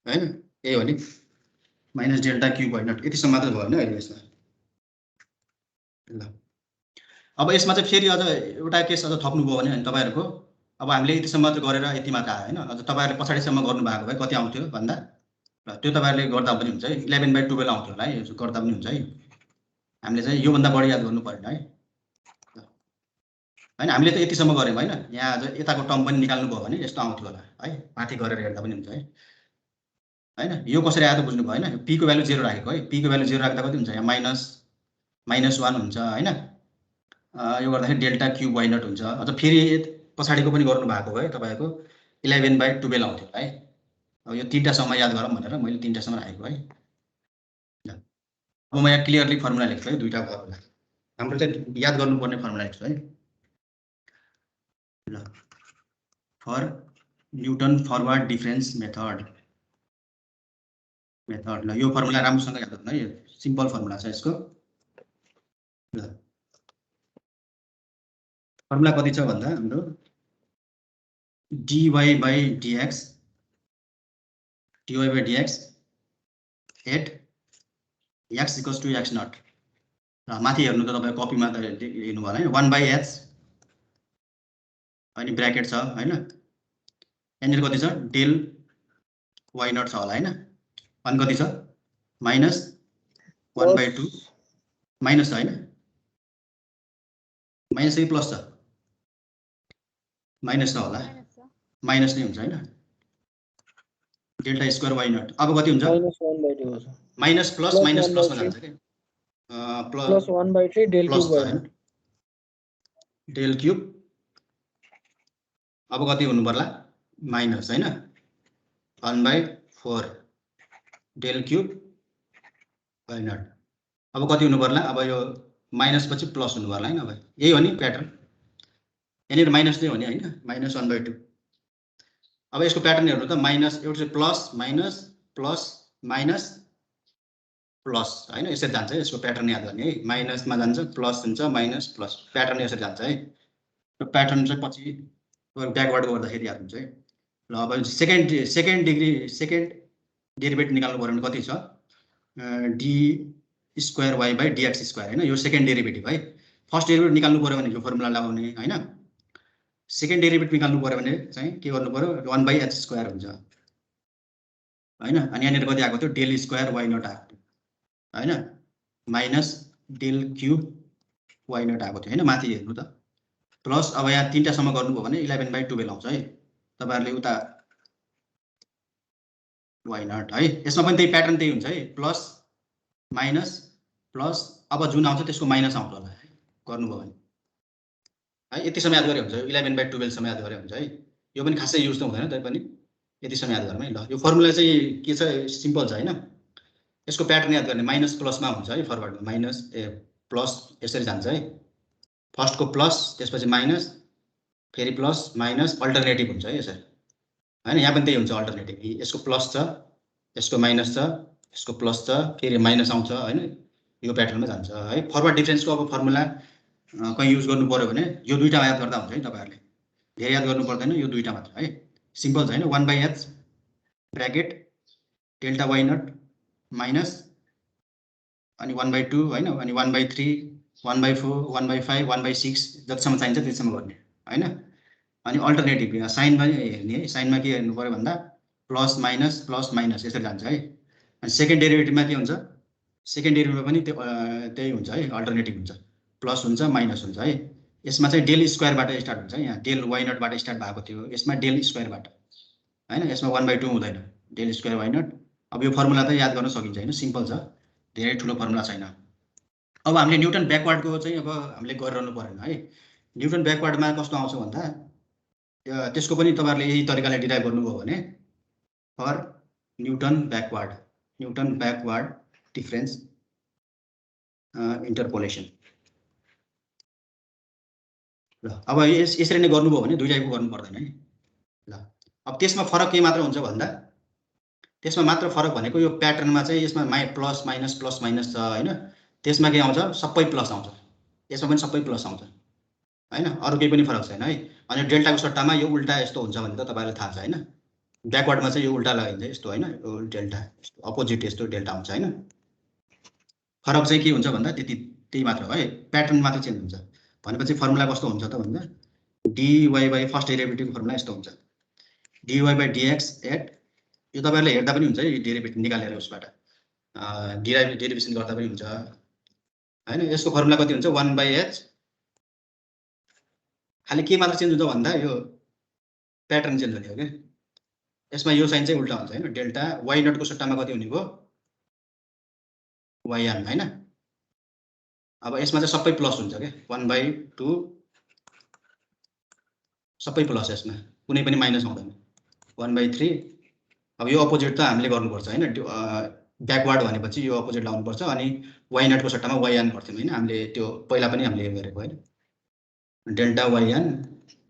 होइन, यही हो नि, minus delta cube Y naught. यतिसम्म मात्र भयो होइन अहिले यसमा। ल अब यसमा चाहिँ फेरि अझ एउटा केस अझ थप्नुभयो भने अनि तपाईँहरूको, अब हामीले यतिसम्म मात्र गरेर यति मात्र आयो होइन, अझ तपाईँहरूले पछाडिसम्म गर्नुभएको भए कति आउँथ्यो भन्दा? र त्यो तपाईँहरूले गर्दा पनि हुन्छ है, 11/12 आउँथ्यो होला है, यो गर्दा पनि हुन्छ है। हामीले चाहिँ योभन्दा बढी याद गर्नु परेन है होइन। हामीले त यतिसम्म गऱ्यौँ होइन, यहाँ अझ यताको टर्म पनि निकाल्नु भयो भने यस्तो आउँथ्यो होला है, माथि गरेर हेर्दा पनि हुन्छ है होइन। यो कसरी आयो त बुझ्नु भयो होइन। p को भ्यालु 0 राखेको है, p को भ्यालु 0 राख्दा कति हुन्छ? यहाँ माइनस 1 हुन्छ होइन। यो गर्दाखेरि डेल्टा क्युब वाइ नट हुन्छ। अझ फेरि पछाडिको पनि गर्नु भएको भए तपाईँको 11/12 आउँथ्यो है। अब यो 3टासम्म याद गरौँ भनेर मैले 3टासम्म राखेको है। अब म यहाँ क्लियरली फर्मुला लेख्छु है, दुईटा फर्मुला हाम्रो चाहिँ याद गर्नुपर्ने फर्मुला लेख्छु है। ल for Newton forward difference method, ल यो फर्मुला राम्रोसँग याद गर्नु है, सिम्पल फर्मुला छ यसको। ल फर्मुला कति छ भन्दा हाम्रो dy by dx at x equals to x naught. माथि हेर्नु त तपाईँ कपीमा त हेर्नु होला है, 1/h अनि ब्र्याकेट छ होइन। यहाँनिर कति छ? डेल वाइ नट छ होला होइन, अनि कति छ? माइनस 1/2 माइनस छ होइन, माइनस चाहिँ प्लस छ? माइनस छ होला, माइनस नै हुन्छ होइन, डेल्टा स्क्वायर वाइ नट। अब कति हुन्छ? -1/2 माइनस प्लस माइनस प्लसमा जान्छ के प्लस 1/3 डेल प्लस क्युब छ हैन डेल क्युब अब कति हुनु पर्ला माइनस हैन 1/4 डेल क्युब y नट अब कति हुनु पर्ला अब यो माइनस पछि प्लस हुनु पर्ला हैन अब यही हो नि प्याटर्न यहाँनिर माइनस नै हो नि हैन माइनस 1/2 अब यसको प्याटर्न हेर्नु त माइनस एउटा चाहिँ plus minus plus minus plus हैन यसरी जान्छ यसको प्याटर्न याद गर्ने है माइनसमा जान्छ प्लस हुन्छ माइनस प्लस प्याटर्न यसरी जान्छ है यो प्याटर्न चाहिँ पछि ब्याकवर्ड गर्दाखेरि याद हुन्छ है ल अब सेकेन्ड डेरिभेटिभ निकाल्नु पर्यो भने कति छ D square Y by dX square हैन यो सेकेन्ड डेरिभेटिभ है फर्स्ट डेरिभेटिभ निकाल्नु पर्यो भने यो फर्मुला लगाउने हैन सेकेन्ड डेरिभेटिभ निकाल्नु पर्यो भने चाहिँ के गर्नु पर्यो 1/h स्क्वायर हुन्छ हैन अनि यहाँनिर कति आएको थियो डेल स्क्वायर वाई नट आएको थियो हैन minus del cube Y naught आएको थियो हैन माथि हेर्नु त प्लस अब यहाँ तीनटासम्म गर्नुभयो भने 11/12 आउँछ है तपाईहरुले उता वाई नट है यसमा पनि त्यही प्याटर्न त्यही हुन्छ है प्लस माइनस प्लस अब जुन आउँछ त्यसको माइनस आउँछ होला है गर्नुभयो भने है यतिसम्म याद गरे हुन्छ 11/12 सम्म याद गरे हुन्छ है यो पनि खासै युज त हुँदैन तै पनि यतिसम्म याद गरौँ है ल यो फर्मुला चाहिँ के छ सिम्पल छ हैन यसको प्याटर्न याद गर्ने माइनस प्लसमा हुन्छ है फरवर्डमा माइनस प्लस यसरी जान्छ है फर्स्टको प्लस त्यसपछि माइनस फेरि प्लस माइनस अल्टरनेटिभ हुन्छ है यसरी हैन यहाँ पनि त्यही हुन्छ अल्टरनेटिभ यसको प्लस छ यसको माइनस छ यसको प्लस छ फेरि माइनस आउँछ हैन यो प्याटर्नमा जान्छ है फरवर्ड डिफरेन्सको अब फर्मुला कहीं युज गर्नु पर्यो भने यो दुईटा याद गर्दा हुन्छ है तपाईहरुले धेरै याद गर्नु पर्दैन यो दुईटा मात्र है सिम्पल छ हैन 1/h bracket delta y naught minus अनि 1/2 हैन अनि 1/3 1/4 1/5 1/6 जतिसम्म चाहिन्छ त्यतिसम्म गर्ने हैन अनि अल्टरनेटिभ साइनमा हेर्ने है साइनमा के हेर्नु पर्यो भन्दा प्लस माइनस यसरी जान्छ है अनि सेकेन्ड डेरिभेटिभमा के हुन्छ सेकेन्ड डेरिभेटिभमा पनि त्यही हुन्छ है अल्टरनेटिभ हुन्छ प्लस हुन्छ माइनस हुन्छ है यसमा चाहिँ डेल स्क्वायरबाट स्टार्ट हुन्छ है यहाँ डेल वाई नटबाट स्टार्ट भएको थियो यसमा डेल स्क्वायरबाट हैन यसमा 1/2 हुँदैन डेल स्क्वायर वाई नट अब यो फर्मुला त याद गर्न सकिन्छ हैन सिम्पल छ धेरै ठुलो फर्मुला छैन अब हामीले न्युटन ब्याकवर्डको चाहिँ अब हामीले गरिरहनु परेन है न्युटन ब्याकवर्डमा कस्तो आउँछ भन्दा त्यसको पनि तपाईहरुले यही तरिकाले डिराइभ गर्नुभयो भने फर न्युटन ब्याकवर्ड डिफरेन्स इन्टरपोलेसन ल अब यसरी नै गर्नुभयो भने दुई टाइपको गर्नु पर्दैन है ल अब त्यसमा फरक के मात्र हुन्छ भन्दा त्यसमा मात्र फरक भनेको यो प्याटर्नमा चाहिँ यसमा प्लस माइनस छ हैन त्यसमा के आउँछ सबै प्लस आउँछ यसमा पनि सबै प्लस आउँछ हैन अरु केही पनि फरक छैन है अनि डेल्टाको सट्टामा यो उल्टा यस्तो हुन्छ भने त तपाईहरुलाई थाहा छ हैन ब्याकवर्डमा चाहिँ यो उल्टा लगाइन्छ यस्तो हैन यो डेल्टा अपोजिट यस्तो डेल्टा हुन्छ हैन फरक चाहिँ के हुन्छ भन्दा त्यही मात्र हो है प्याटर्न मात्र चेन्ज हुन्छ भनेपछि फर्मुला कस्तो हुन्छ त भन्दा dy बाइ फर्स्ट डेरिभेटिभको फर्मुला यस्तो हुन्छ dy बाइ dx एट यो तपाईहरुले हेर्दा पनि हुन्छ है डेरिभेटिभ निकालेर उसबाट डेरिभेसन गर्दा पनि हुन्छ हैन यसको फर्मुला कति हुन्छ 1/h खाली के मात्र चेन्ज हुन्छ भन्दा यो प्याटर्न चेन्ज हुने हो के यसमा यो साइन चाहिँ उल्टा हुन्छ हैन डेल्टा y नट को सट्टामा कति हुने भयो yn हैन अब यसमा चाहिँ सबै प्लस हुन्छ के 1/2 सबै प्लस यसमा कुनै पनि माइनस आउँदैन 1/3 अब यो अपोजिट त हामीले गर्नुपर्छ हैन ब्याकवर्ड भनेपछि यो अपोजिट लाउनु पर्छ अनि y नट को सट्टामा yn गर्थ्यौं हैन हामीले त्यो पहिला पनि हामीले गरेको हैन डेल्टा yn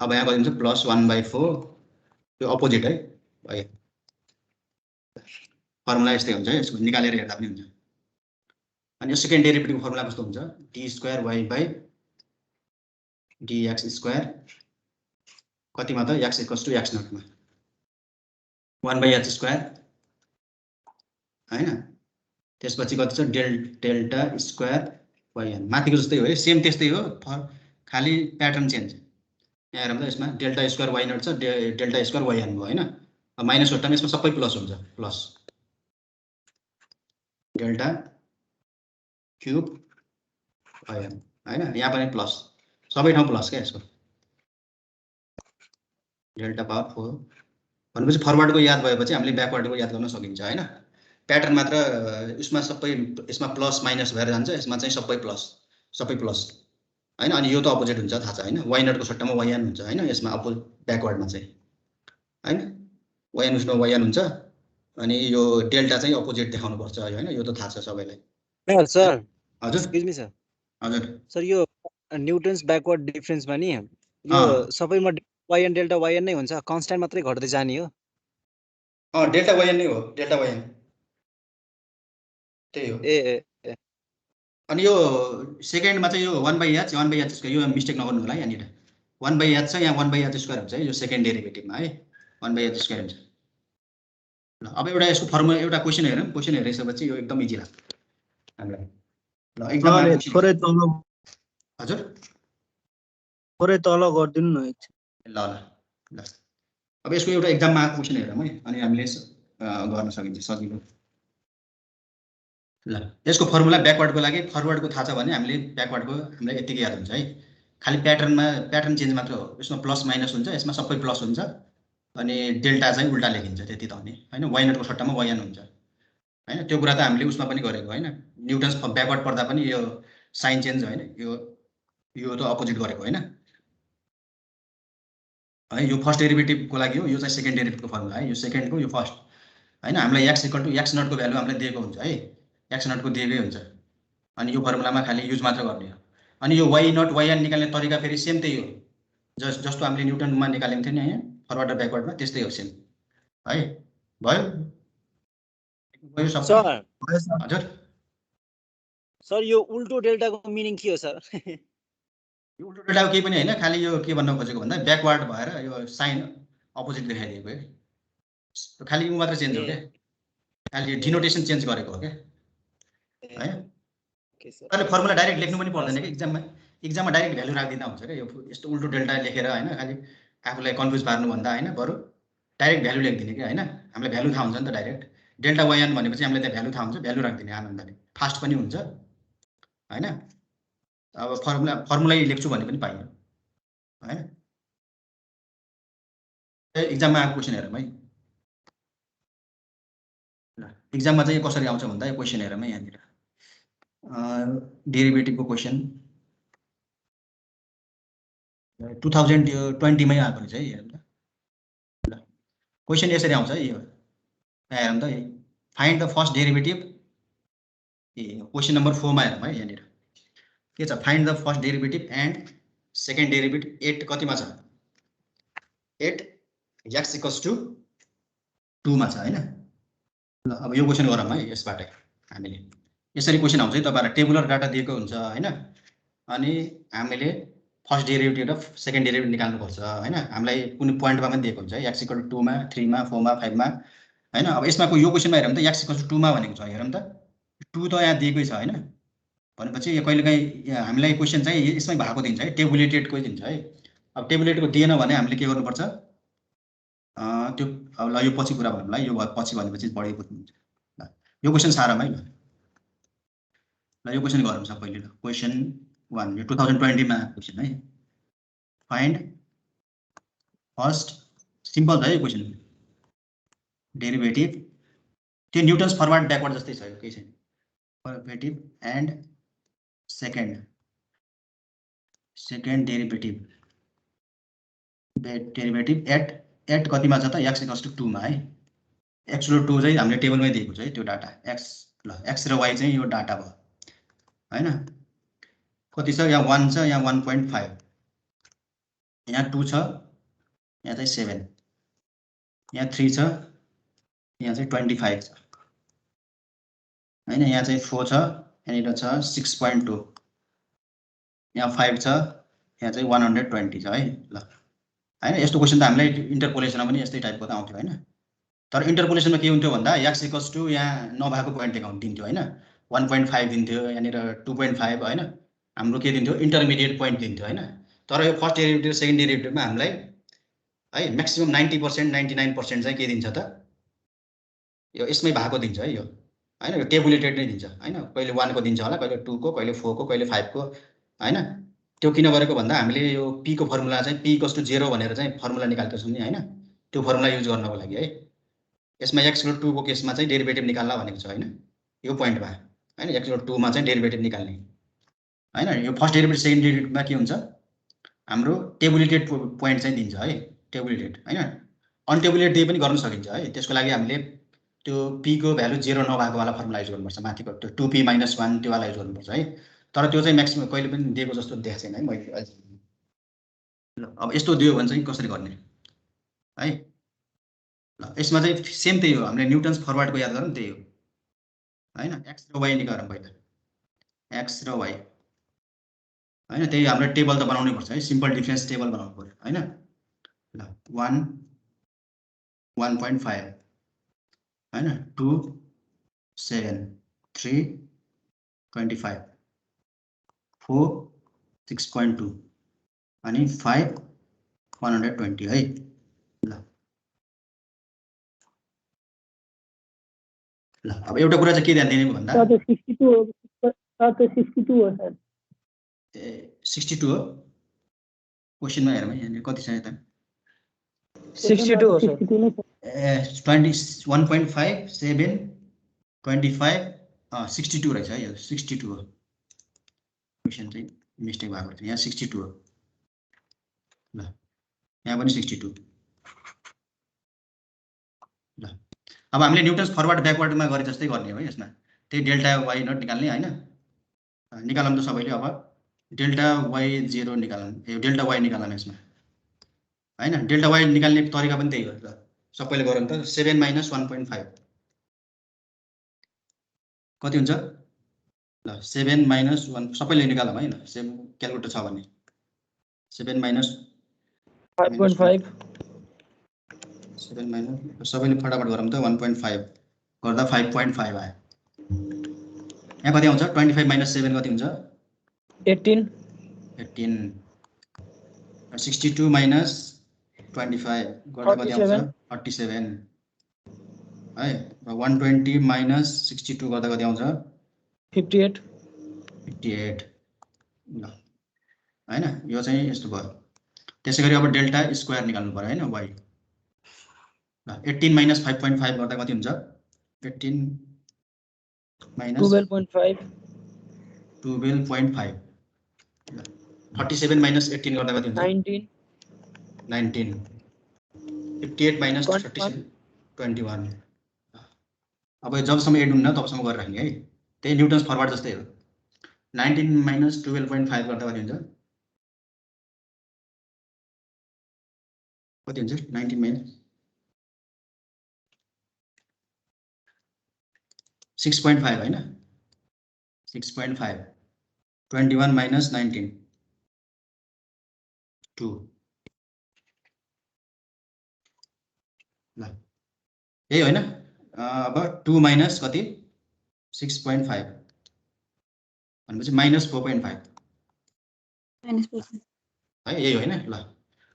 अब यहाँ कति हुन्छ प्लस 1/4 यो अपोजिट है भयो फर्मुला यस्तै हुन्छ यसको निकालेर हेर्दा पनि हुन्छ अनि यो सेकेन्ड डेरिभेटिभको फर्मुला कस्तो हुन्छ d square y by dx square कतिमा त x = x नटमा 1/h स्क्वायर हैन त्यसपछि कति छ डेल्टा स्क्वायर yn माथिको जस्तै हो है सेम त्यस्तै हो खाली प्याटर्न चेन्ज यहाँ हेरौँ त यसमा डेल्टा स्क्वायर y नट छ डेल्टा स्क्वायर yn भयो हैन अब माइनस सट्टामा यसमा सबै प्लस हुन्छ प्लस डेल्टा क्यूब yn हैन यहाँ पनि प्लस सबै ठाउँ प्लस के यसको डेल्टा पावर 4 भनेपछि फरवर्डको याद भएपछि हामीले ब्याकवर्डको याद गर्न सकिन्छ हैन प्याटर्न मात्र यसमा सबै यसमा प्लस माइनस भएर जान्छ, यसमा चाहिँ सबै प्लस हैन। अनि यो त अपोजिट हुन्छ थाहा छ हैन, वाइ नटको सट्टामा वाइ एन हुन्छ हैन, यसमा ब्याकवर्डमा चाहिँ हैन वाइ एन उसमा वाइ एन हुन्छ। अनि यो डेल्टा चाहिँ अपोजिट देखाउनु पर्छ हैन, यो त थाहा छ सबैलाई। सर हजुर एक्सक्युज मी सर हजुर सर यो न्युटन्स ब्याकवर्ड डिफरेन्समा नि यो सबैमा why an delta why an नै हुन्छ, कन्स्ट्यान्ट मात्रै घट्दै जाने हो। डेल्टा वाइ एन नै हो, डेल्टा वाइ एन त्यही हो। ए अनि यो सेकेन्डमा चाहिँ यो 1/h यसको यो मिस्टेक नगर्नु होला है, यहाँनिर 1/h छ, यहाँ 1/h स्क्वायर हुन्छ है, यो सेकेन्ड डेरिभेटिभमा है 1/h स्क्वायर हुन्छ। ल अब एउटा यसको फर्मुला एउटा क्वेसन हेरौँ, क्वेसन हेरिसकेपछि यो एकदम इजी लाग्छ हामीलाई। ल एकदम थोरै तल हजुर थोरै तल गरिदिनु न एकछिन। ल ल ल अब यसको एउटा एक्जाममा आएको क्वेसन हेरौँ है, अनि हामीले गर्न सकिन्छ सजिलो। ल यसको फर्मुला ब्याकवर्डको लागि, फरवर्डको थाहा छ भने हामीले ब्याकवर्डको हामीलाई यतिकै याद हुन्छ है, खालि प्याटर्न चेन्ज मात्र हो। यसमा प्लस माइनस हुन्छ, यसमा सबै प्लस हुन्छ, अनि डेल्टा चाहिँ उल्टा लेखिन्छ त्यति त हो नि हैन, वाइ नटको सट्टामा वाइ एन हुन्छ हैन। त्यो कुरा त हामीले उसमा पनि गरेको हैन, न्युटन्स ब्याकवर्ड पढ्दा पनि यो साइन चेन्ज हैन, यो त अपोजिट गरेको हैन है। यो फर्स्ट डेरिभेटिभको लागि हो, यो चाहिँ सेकेन्ड डेरिभेटिभको फर्मुला है, यो सेकेन्डको यो फर्स्ट हैन। हामीलाई x = x नटको भ्यालु हामीलाई दिएको हुन्छ है, x नटको दिएकै हुन्छ, अनि यो फर्मुलामा खाली युज मात्र गर्ने हो। अनि यो वाइ नट वाइ एन निकाल्ने तरिका फेरि सेम त्यही हो, जस्तो हामीले न्युटनमा निकालेको थियो नि यहाँ फरवर्ड र ब्याकवर्डमा, त्यस्तै हो सेम है। भयो सब सर हजुर सर यो उल्टो डेल्टाको मिनिङ के हो सर? यो उल्टो डेल्टाको केही पनि होइन, खालि यो के भन्न खोजेको भन्दा ब्याकवर्ड भएर यो साइन अपोजिट देखाइदिएको है, खालि यो मात्र चेन्ज हो क्या, खालि डिनोटेसन चेन्ज गरेको हो क्या है। अहिले फर्मुला डाइरेक्ट लेख्नु पनि पर्दैन कि एक्जाममा डाइरेक्ट भ्यालु राखिदिँदा हुन्छ क्या। यो यस्तो उल्टो डेल्टा लेखेर होइन खालि आफूलाई कन्फ्युज पार्नुभन्दा होइन, बरु डाइरेक्ट भ्यालु लेखिदिने कि होइन, हामीलाई भ्यालु थाहा हुन्छ नि त डाइरेक्ट। डेल्टा वाइ एन भनेपछि हामीलाई त्यहाँ भ्यालु थाहा हुन्छ, भ्यालु राखिदिने आनन्दले, फास्ट पनि हुन्छ होइन। अब फर्मुलै लेख्छु भने पनि पाइयो होइन। एक्जाममा आएको क्वेसन हेरौँ है, एक्जाममा चाहिँ कसरी आउँछ भन्दा यो क्वेसन हेरौँ है, यहाँनिर डेरिभेटिभको क्वेसन 2020मै आएको रहेछ है, हेरौँ त। ल क्वेसन यसरी आउँछ है, यो हेरौँ त, find the first derivative. Question number 4 मा हेरौँ है, यहाँनिर के छ, find the first derivative and second derivative 8 कतिमा छ, 8 x = 2 मा छ हैन। ल अब यो क्वेसन गरौँ है, यसबाटै हामीले यसरी क्वेसन आउँछ है, तपाईहरुलाई टेबुलर डाटा दिएको हुन्छ हैन, अनि हामीले फर्स्ट डेरिभेटिभ र सेकेन्ड डेरिभेटिभ निकाल्नु पर्छ हैन। हामीलाई कुनै पोइन्टमा पनि दिएको हुन्छ है, x = 2 मा, 3 मा, 4 मा, 5 मा हैन। अब यसमा यो क्वेसनमा हेरौँ त, x = 2 मा भनेको छ, हेरौँ त 2 त यहाँ दिएकै छ हैन, भनेपछि यो कहिलेकाहीँ हामीलाई क्वेसन चाहिँ यसमै भएको दिन्छ है, टेबुलेटेडकै दिन्छ है। अब टेबुलेटेडको दिएन भने हामीले के गर्नुपर्छ, त्यो अब ल यो पछि कुरा भनौँला, यो पछि भनेपछि बढी बुझ्नुहुन्छ। ल यो क्वेसन सारम है, ल यो क्वेसन गरौँ सब पहिले। ल क्वेसन 1 यो 2020 मा क्वेसन है, फाइन्ड फर्स्ट, सिम्पल छ है क्वेसन, डेरिभेटिभ, त्यो न्युटन्स फरवर्ड ब्याकवर्ड जस्तै छ, यो केही छैन, derivative and second derivative at कतिमा छ त, x = 2 मा है। x = 2 चाहिँ हामीले टेबलमै दिएको छ है, त्यो डाटा x, ल x र y चाहिँ यो डाटा भयो हैन। कति छ, यहाँ 1 छ, यहाँ 1.5, यहाँ 2 छ, यहाँ चाहिँ 7, यहाँ 3 छ, यहाँ चाहिँ 25 छ हैन, यहाँ चाहिँ 4 छ, यहाँनिर छ 6.2, यहाँ 5 छ, यहाँ चाहिँ 120 छ है। ल हैन, यस्तो क्वेसन त हामीलाई इन्टरपोलेसनमा पनि यस्तै टाइपको त आउँथ्यो हैन। तर इन्टरपोलेसनमा के हुन्थ्यो भन्दा x = यहाँ नभएको पोइन्ट देखाउनु दिन्थ्यो हैन, 1.5 दिन्थ्यो, यहाँनिर 2.5 हैन, हाम्रो के दिन्थ्यो, इन्टरमिडिएट पोइन्ट दिन्थ्यो हैन। तर यो फर्स्ट डेरिभेटिभ सेकेन्ड डेरिभेटिभमा हामीलाई है म्याक्सिमम 90% 99% चाहिँ के दिन्छ त, यो यसमै भएको दिन्छ है यो हैन, यो टेबुलेटेड नै दिन्छ हैन। कहिले 1 को दिन्छ होला, कहिले 2 को, कहिले 4 को, कहिले 5 को हैन। त्यो किन गरेको भन्दा हामीले यो p को फर्मुला चाहिँ p = 0 भनेर चाहिँ फर्मुला निकालेको छौँ नि हैन, त्यो फर्मुला युज गर्नको लागि है। यसमा x इक्वल 2 को केसमा चाहिँ डेरिभेटिभ निकाल्ला भनेको छ हैन, यो पोइन्टमा हैन, x इक्वल 2 मा चाहिँ डेरिभेटिभ निकाल्ने हैन। यो फर्स्ट डेरिभेटिभ सेकेन्ड डेरिभेटिभमा के हुन्छ, हाम्रो टेबुलेटेड पोइन्ट चाहिँ दिन्छ है, टेबुलेटेड हैन। अनटेबुलेटेड दिए पनि गर्न सकिन्छ है। त्यसको लागि हामीले त्यो p को भ्यालु 0 नभएको वाला फर्मुला युज गर्नुपर्छ, माथिको त्यो 2p - 1 त्यो वाला युज गर्नुपर्छ है। तर त्यो चाहिँ म्याक्सिमम कहिले पनि दिएको जस्तो देखेको छैन है मैले अहिले। ल अब यस्तो दियो भने चाहिँ कसरी गर्ने है। ल यसमा चाहिँ सेम त्यही हो, हामीले न्युटन्स फरवर्डको याद गरौँ, त्यही हो हैन। x र y निकालौँ पहिला, x र y हैन। त्यही हाम्रो टेबल त बनाउनै पर्छ है, सिम्पल डिफरेन्स टेबल बनाउनु पर्यो हैन। ल 1 1.5 हैन, 2 7 3 25 4 6.2 अनि 5 120 है। ल अब एउटा कुरा चाहिँ के ध्यान दिने भन्दा 62 हो सर। ए 62 हो, क्वेशनमा हेरौँ है, यहाँ कति छ यता 62 हो सर। 20 1.5 7 25 62 रहेछ है, यो 62 हो। क्वेशन चाहिँ मिस्टेक भएको छ, यहाँ 62 हो। ल यहाँ पनि 62। ल अब हामीले न्युटन्स फरवर्ड ब्याकवर्डमा गरे जस्तै गर्ने हो है। यसमा त्यही डेल्टा y नट निकाल्ने हैन। निकालौँ त सबैले। अब डेल्टा y0 निकालौँ, यो डेल्टा y निकालौँ यसमा हैन। डेल्टा y निकाल्ने तरिका पनि त्यही हो। ल सबैले गरौँ त। 7 - 1.5 कति हुन्छ? ल 7 - 1 सबैले निकालौँ है। ल सेम क्यालकुलेटर छ भने 7 - 5.5 7 - सबैले फटाफट गरौँ त। 1.5 गर्दा 5.5 आयो। यहाँ कति आउँछ? 25 - 7 कति हुन्छ? 18 62 - 25 गर्दा कति आउँछ? 37 है। 120 - 62 गर्दा कति आउँछ? 58 ल हैन। यो चाहिँ यस्तो भयो। त्यसैगरी अब डेल्टा स्क्वायर निकाल्नु पर्यो हैन, y। ल 18 - 5.5 गर्दा कति हुन्छ? 18 - 12.5 12.5 47 - 18 गर्दा कति हुन्छ? 19 58 - 37 21। अब जबसम्म एड हुन्न तबसम्म गरेर राख्ने है। त्यही न्युटन्स फरवर्ड जस्तै हो। 19 - 12.5 गर्दा कति हुन्छ? कति हुन्छ? 19 - 6.5 हैन, 6.5 21 - 19 2। ल यही होइन। अब 2 माइनस कति? 6.5 भनेपछि -4.5 है, यही होइन। ल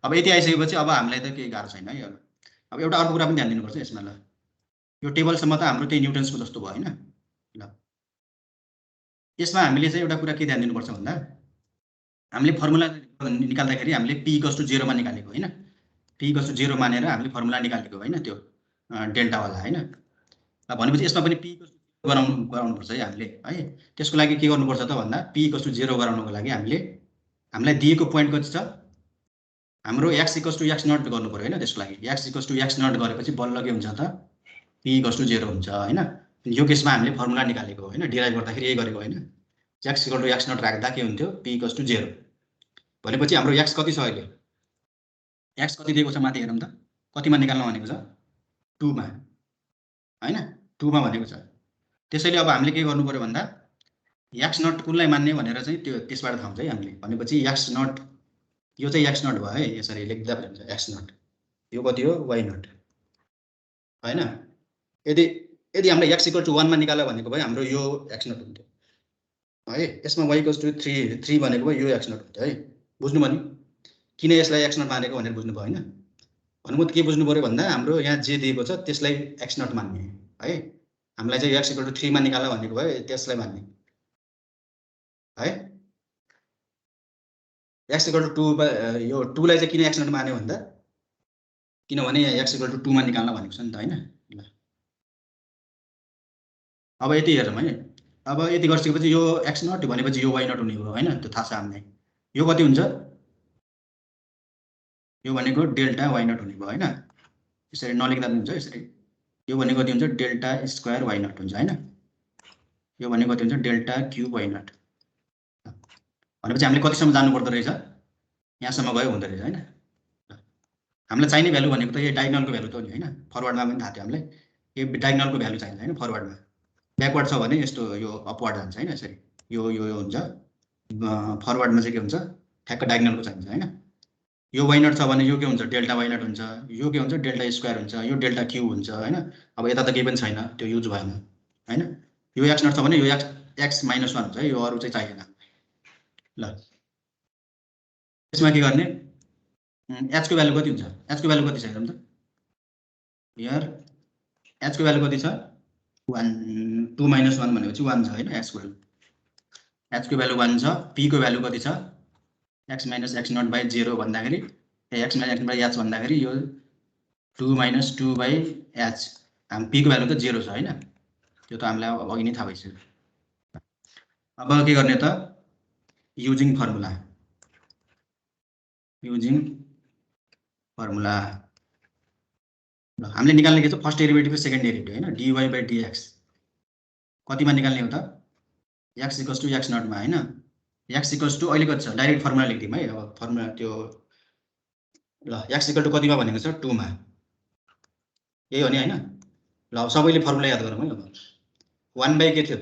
अब यति आइसकेपछि अब हामीलाई त केही गाह्रो छैन है। अब एउटा अर्को कुरा पनि ध्यान दिनुपर्छ यसमा। ल यो टेबलसम्म त हाम्रो त्यही न्युटन्सको जस्तो भयो होइन। ल यसमा हामीले चाहिँ एउटा कुरा के ध्यान दिनुपर्छ भन्दा, हामीले फर्मुला निकाल्दाखेरि हामीले p = 0 मा निकालेको होइन। p = 0 मानेर हामीले फर्मुला निकालेको होइन, त्यो डेल्टावाला होइन। भनेपछि यसमा पनि p = 0 गराउनुपर्छ है हामीले है। त्यसको लागि के गर्नुपर्छ त भन्दा, p = 0 गराउनको लागि हामीलाई दिएको पोइन्ट कति छ? हाम्रो x = x0 गर्नु पर्यो होइन। त्यसको लागि x = x0 गरेपछि बल्ल के हुन्छ त? p = 0 हुन्छ होइन। यो केसमा हामीले फर्मुला निकालेको हो होइन, डिराइभ गर्दाखेरि यही गरेको होइन। x = x0 राख्दा के हुन्थ्यो? p = 0 भनेपछि हाम्रो x कति छ अहिले? x कति दिएको छ माथि हेरौँ त। कतिमा निकाल्न भनेको छ? 2 मा हैन, 2 मा भनेको छ। त्यसैले अब हामीले के गर्नु पर्यो भन्दा, x0 कुनलाई मान्ने भनेर चाहिँ त्यो त्यसबाट थाहा हुन्छ है हामीले। भनेपछि x0 यो चाहिँ x0 भयो है, यसरी लेख्दा पनि हुन्छ x0। यो कति हो? y0 हैन। यदि हामीले x = 1 मा निकाल्यो भनेको भए हाम्रो यो x0 हुन्थ्यो है। यसमा y = 3 भनेको भए यो x0 हुन्थ्यो है। बुझ्नु भयो नि किन यसलाई x0 मानेको भनेर बुझ्नु भयो हैन। भनेको के बुझ्नु पर्यो भन्दा, हाम्रो यहाँ जे दिएको छ त्यसलाई x0 मान्ने है। हामीलाई चाहिँ x = 3 मा निकाल्न भनेको भए त्यसलाई मान्ने है। x = 2 यो 2 लाई चाहिँ किन x0 मान्यो भन्दा, किनभने x = 2 मा निकाल्न भनेको छ नि त हैन। अब यति हेरौँ है। अब यति गरिसकेपछि यो एक्स नट भनेपछि यो वाइ नट हुने भयो होइन, त्यो थाहा छ हामीलाई। यो कति हुन्छ, यो भनेको डेल्टा वाइ नट हुने भयो होइन। यसरी नलेख्दा पनि हुन्छ यसरी। यो भनेको कति हुन्छ, डेल्टा स्क्वायर वाइ नट हुन्छ होइन। यो भनेको कति हुन्छ, डेल्टा क्युब वाइ नट। भनेपछि हामीले कतिसम्म जानु पर्दो रहेछ, यहाँसम्म गयो हुँदो रहेछ होइन। हामीलाई चाहिने भ्यालु भनेको त यो डायगोनलको भ्यालु त हो नि होइन। फरवर्डमा पनि थाहा थियो हामीलाई, यो डायगोनलको भ्यालु चाहिन्छ होइन फरवर्डमा। ब्याकवर्ड छ भने यस्तो यो अपवर्ड जान्छ होइन, यसरी यो यो यो हुन्छ। फरवर्डमा चाहिँ के हुन्छ, ठ्याक्क डायगोनलको चाहिन्छ होइन। यो वाइ नट छ भने यो के हुन्छ, डेल्टा वाइ नट हुन्छ। यो के हुन्छ, डेल्टा स्क्वायर हुन्छ। यो डेल्टा क्युब हुन्छ होइन। अब यता त केही पनि छैन, त्यो युज भएन होइन। यो एक्स नट छ भने यो एक्स माइनस 1 हुन्छ है, यो अरू चाहिँ चाहिएन। ल यसमा के गर्ने, एचको भ्यालु कति हुन्छ, एचको भ्यालु कति छ हेरौँ त। यार एचको भ्यालु कति छ, 1 2 माइनस 1 भनेपछि 1 छ होइन एचको भ्यालु। एचको भ्यालु 1 छ। पीको भ्यालु कति छ, X minus X naught by 0 भन्दाखेरि X minus X by H भन्दाखेरि यो 2 माइनस 2 बाई एच। हामी पीको भ्यालु त 0 छ होइन, त्यो त हामीलाई अघि नै थाहा भइसक्यो। अब के गर्ने त, युजिङ फर्मुला, युजिङ फर्मुला। हामीले निकाल्ने के छ, फर्स्ट डेरिभेटिभ र सेकेन्ड डेरिभेटिभ होइन, डिवाई बाई डिएक्स कतिमा निकाल्ने हो त, एक्स इक्वल्स टु एक्स नटमा होइन। एक्स इक्वल्स टु अहिले कति छ, डाइरेक्ट फर्मुला लेखिदिउँ है। अब फर्मुला त्यो ल एक्स इक्वल टु कतिमा भनेको छ, 2 मा, यही हो नि होइन। ल अब सबैले फर्मुला याद गरौँ है। अब 1 बाई के थियो,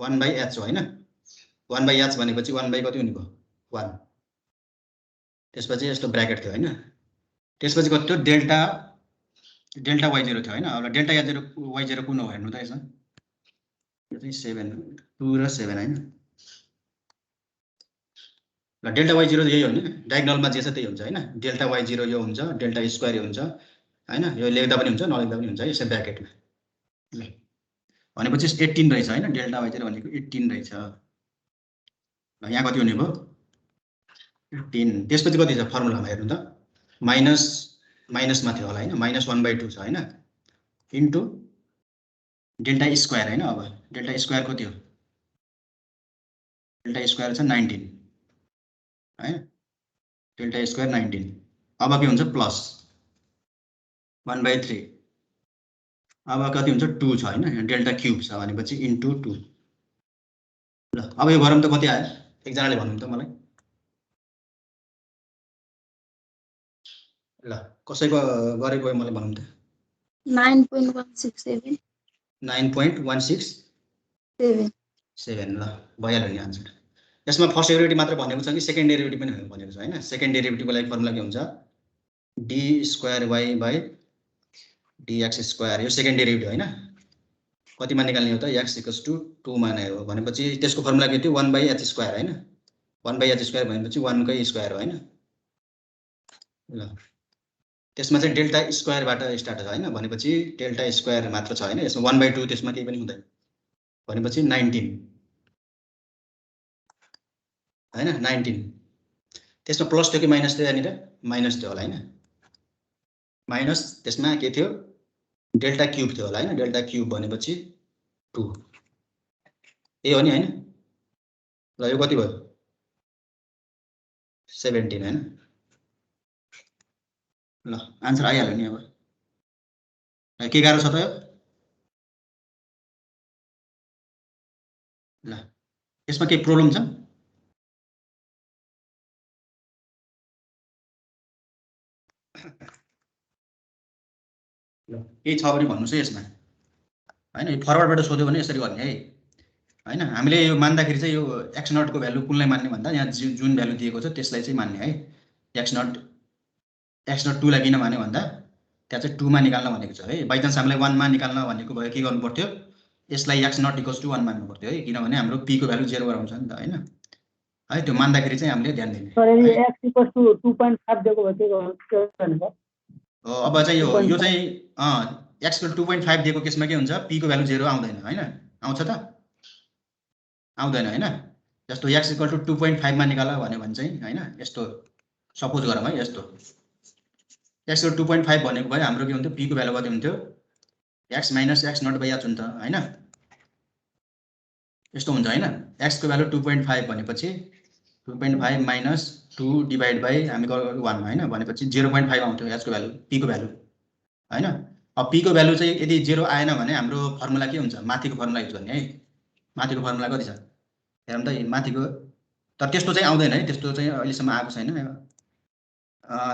1 बाई एच हो होइन। 1 बाई एच भनेपछि 1 बाई कति हुने भयो, 1। त्यसपछि यस्तो ब्राकेट थियो होइन। त्यसपछि कति थियो, डेल्टा डेल्टा वाइ 0 थियो होइन। अब डेल्टा वाइ 0 कुन हो हेर्नु त यसमा, यो चाहिँ 7 2 र 7 होइन। ल डेल्टा वाइ 0 यही हो नि, डायगोनलमा जे छ त्यही हुन्छ होइन। डेल्टा वाइ 0 यो हुन्छ, डेल्टा स्क्वायर यो हुन्छ होइन। यो लेख्दा पनि हुन्छ नलेख्दा पनि हुन्छ है, यसै ब्राकेटमा। ल भनेपछि 18 रहेछ होइन, डेल्टा वाइ 0 भनेको 18 रहेछ। ल यहाँ कति हुने भयो, 18। त्यसपछि कति छ फर्मुलामा हेर्नु त, माइनसमा थियो होला होइन, -1/2 छ होइन, इन्टु डेल्टा स्क्वायर होइन। अब डेल्टा स्क्वायर कति हो, डेल्टा स्क्वायर छ 19 है, डेल्टा स्क्वायर 19। अब के हुन्छ, प्लस 1/3। अब कति हुन्छ, 2 छ होइन, डेल्टा क्युब छ भनेपछि इन्टु 2। ल अब यो गरौँ त कति आयो, एकजनाले भन्नु त मलाई। ल कसैको गरेको मलाई भन्नु त। 9.167 9.167 ल भइहाल्यो नि आन्सर। यसमा फर्स्ट डेरिभेटिभ मात्र भनेको छ कि सेकेन्ड डेरिभेटिभ पनि भनेको छ होइन। सेकेन्ड डेरिभेटिभको लागि फर्मुला के हुन्छ, D square Y by dX square. यो सेकेन्ड डेरिभेटिभ होइन। कतिमा निकाल्ने हो त, एक्स इक्वल्स टु 2 मा नै हो भनेपछि त्यसको फर्मुला के थियो, 1/h स्क्वायर होइन। 1/h स्क्वायर भनेपछि 1 कै स्क्वायर हो होइन। ल त्यसमा चाहिँ डेल्टा स्क्वायरबाट स्टार्ट छ होइन, भनेपछि डेल्टा स्क्वायर मात्र छ होइन। यसमा 1/2 त्यसमा केही पनि हुँदैन भनेपछि 19 होइन, 19। त्यसमा प्लस थियो कि माइनस थियो, यहाँनिर माइनस थियो होला होइन। माइनस त्यसमा के थियो, डेल्टा क्युब थियो होला होइन। डेल्टा क्युब भनेपछि 2 ए हो नि होइन। ल यो कति भयो, 17 होइन। ल आन्सर आइहाल्यो नि। अब के गाह्रो छ त यो, ल यसमा केही प्रब्लम छ, ल केही छ भने भन्नुहोस् है यसमा होइन। यो फरवर्डबाट सोध्यो भने यसरी गर्ने है होइन। हामीले यो मान्दाखेरि चाहिँ यो एक्स नटको भ्यालु कुनलाई मान्ने भन्दा यहाँ जुन भ्यालु दिएको छ त्यसलाई चाहिँ मान्ने है। एक्स नट 2 लाई किन मान्यो भन्दा त्यहाँ चाहिँ 2 मा निकाल्न भनेको छ है। बाइचान्स हामीलाई 1 मा निकाल्न भनेको भए के गर्नु पर्थ्यो, यसलाई एक्स नट इक्वल्स टु 1 मान्नु पर्थ्यो है, किनभने हाम्रो पी को भ्यालु 0 गराउँछ नि त होइन है। त्यो मान्दाखेरि चाहिँ हामीले ध्यान दिने। एक्स इक्वल्स टु 2.5 दिएको भए के गर्नु, अब चाहिँ यो चाहिँ एक्स को 2.5 दिएको केसमा के हुन्छ, पी को भ्यालु 0 आउँदैन होइन। आउँछ त, आउँदैन होइन। जस्तो एक्स इक्वल टु 2.5 मा निकाल भन्यो भने चाहिँ होइन, यस्तो सपोज गरौँ है। यस्तो एक्स को 2.5 भनेको भए हाम्रो के हुन्थ्यो, पी को भ्यालु कति हुन्थ्यो, X minus X naught by H हुन्छ होइन। यस्तो हुन्छ हैन, x को भ्यालु 2.5 भनेपछि 2.5 माइनस 2 डिभाइड बाई हामी गर्नु 1 हैन भनेपछि 0.5 आउँथ्यो x को भ्यालु, p को भ्यालु हैन। अब p को भ्यालु चाहिँ यदि 0 आएन भने हाम्रो फर्मुला के हुन्छ, माथिको फर्मुला युज गर्ने है। माथिको फर्मुला कति छ हेरौँ त, माथिको। तर त्यस्तो चाहिँ आउँदैन है, त्यस्तो चाहिँ अहिलेसम्म आएको छैन।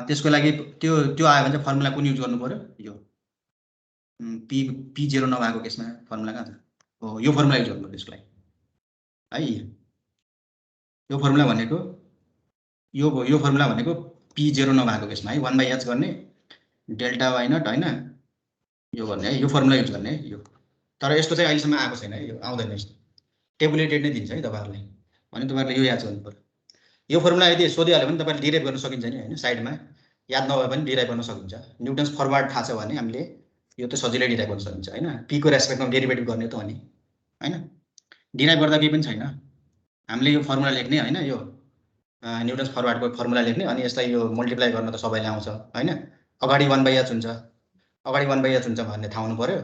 त्यसको लागि त्यो आयो भने चाहिँ फर्मुला कुन युज गर्नु पर्यो, यो p 0 नभएको केसमा फर्मुला कहाँ छ, हो यो फर्मुला युज गर्नु पर्यो त्यसको लागि है। यो फर्मुला भनेको यो फर्मुला भनेको p 0 नभएको केसमा है 1/h गर्ने डेल्टा y नट हैन, यो गर्ने है, यो फर्मुला युज गर्ने है यो। तर यस्तो चाहिँ अहिलेसम्म आएको छैन है, यो आउँदैन, टेबुलेटेड नै दिन्छ है तपाईहरुलाई, भने तपाईहरुले यो याद गर्नु पर्यो। यो फर्मुला यदि सोधिहाल्यो भने तपाईले डिराइभ गर्न सकिन्छ नि हैन, साइडमा याद नभए पनि डिराइभ गर्न सकिन्छ। न्युटन्स फर्वर्ड थाहा छ भने हामीले यो त सजिलै डिराइभ गर्न सकिन्छ हैन, p को रेस्पेक्टमा डेरिभेटिभ गर्ने त हो नि हैन। डिराइभ गर्दा केही पनि छैन, हामीले यो फर्मुला लेख्ने हैन, यो न्युटन्स फर्वर्डको फर्मुला लेख्ने, अनि यसलाई यो मल्टिप्लाई गर्न त सबैले आउँछ हैन। अगाडि 1/h हुन्छ, अगाडि 1/h हुन्छ भन्ने थाहा हुनु पर्यो।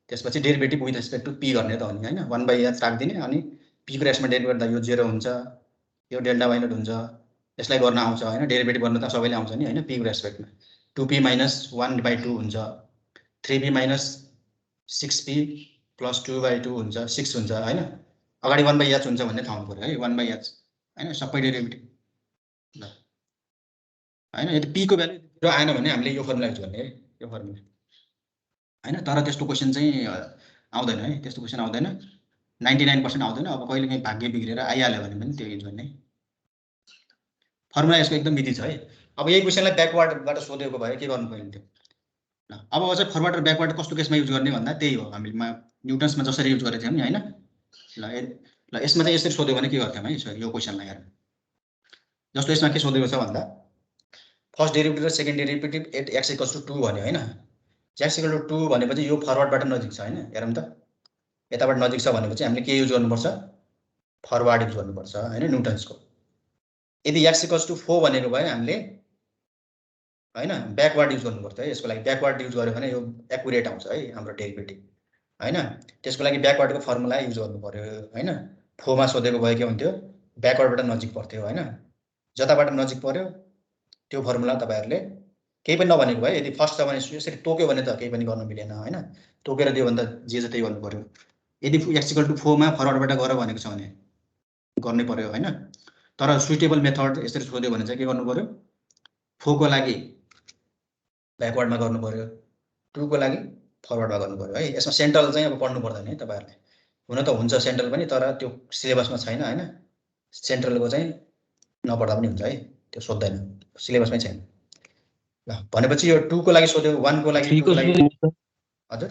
त्यसपछि derivative with respect to p गर्ने त हो नि हैन, 1/h राख्दिने अनि p को रेस्पेक्टमा डेरिभेटिभ गर्दा यो 0 हुन्छ, यो डेल्टा y नट हुन्छ, यसलाई गर्न आउँछ हैन। डेरिभेटिभ गर्न त सबैले आउँछ नि हैन, p को रेस्पेक्टमा 2p माइनस 1/2 हुन्छ, 3p माइनस 6p प्लस 2/2 हुन्छ, 6 हुन्छ हैन। अगाडि 1/h हुन्छ भन्ने थाहा हुनु पर्यो है, 1/h हैन, सबै डेरिभेटिभ ल हैन। यदि p को भ्यालु 0 आएन भने हामीले यो फर्मुला युज गर्ने है, यो फर्मुला हैन। तर त्यस्तो क्वेशन चाहिँ आउँदैन है, त्यस्तो क्वेशन आउँदैन, 99% आउँदैन। अब कहिलेकाहीँ भाग्य बिग्रेर आइहाल्यो भने पनि त्यो युज गर्ने फर्मुला यसको एकदम इजी छ है। अब यही क्वेशनलाई ब्याकवर्डबाट सोधेको भए के गर्नु पर्ने थियो ल। अब चाहिँ फरवर्ड र ब्याकवर्ड कस्तो केसमा युज गर्ने भन्दा त्यही हो, हामीले न्युटन्समा जसरी युज गरेको थियौँ नि हैन। ल यसमा चाहिँ यसरी सोध्यो भने के गर्थ्यौँ है, यो क्वेशनलाई हेरौँ। जस्तो यसमा के सोधेको छ भन्दा फर्स्ट डेरिभेटिभ र सेकेन्ड डेरिभेटिभ एट x = 2 भन्यो हैन। x = 2 भनेपछि यो फरवर्डबाट नजिक छ हैन, हेरौँ त यताबाट नजिक छ भनेपछि हामीले के युज गर्नुपर्छ, फरवर्ड युज गर्नुपर्छ हैन न्युटन्सको। यदि x = 4 भनेको भए हामीले हैन ब्याकवर्ड युज गर्नुपर्छ है। यसको लागि ब्याकवर्ड युज गर्यो भने यो एक्युरेट आउँछ है हाम्रो डेरिभेटिभ हैन। त्यसको लागि ब्याकवर्डको फर्मुला युज गर्नु पर्यो हैन। 4 मा सोधेको भए के हुन्थ्यो, ब्याकवर्डबाट नजिक पर्थ्यो हैन। जताबाट नजिक पर्यो त्यो फर्मुला तपाईहरुले केही पनि नभनेको भए, यदि फर्स्ट छ भने यसरी तोक्यो भने त केही पनि गर्न मिलेन हैन, तोकेर दियो भने त जे जतै गर्नु पर्यो। यदि x = 4 मा फरवर्डबाट गर भनेको छ भने गर्नै पर्यो हैन। तर सुइटेबल मेथड यसरी सोध्यो भने चाहिँ के गर्नु पर्यो, 4 को लागि ब्याकवर्डमा गर्नु पर्यो, 2 को लागि फरवर्डमा गर्नु पर्यो है। यसमा सेन्ट्रल चाहिँ अब पढ्नु पर्दैन है तपाईहरुले, हुन त हुन्छ सेन्ट्रल पनि, तर त्यो सिलेबसमा छैन हैन। सेन्ट्रलको चाहिँ नपढ्दा पनि हुन्छ है, त्यो सोध्दैन, सिलेबसमै छैन ल। भनेपछि यो 2 को लागि सोध्यो, 1 को लागि 2 को लागि हजुर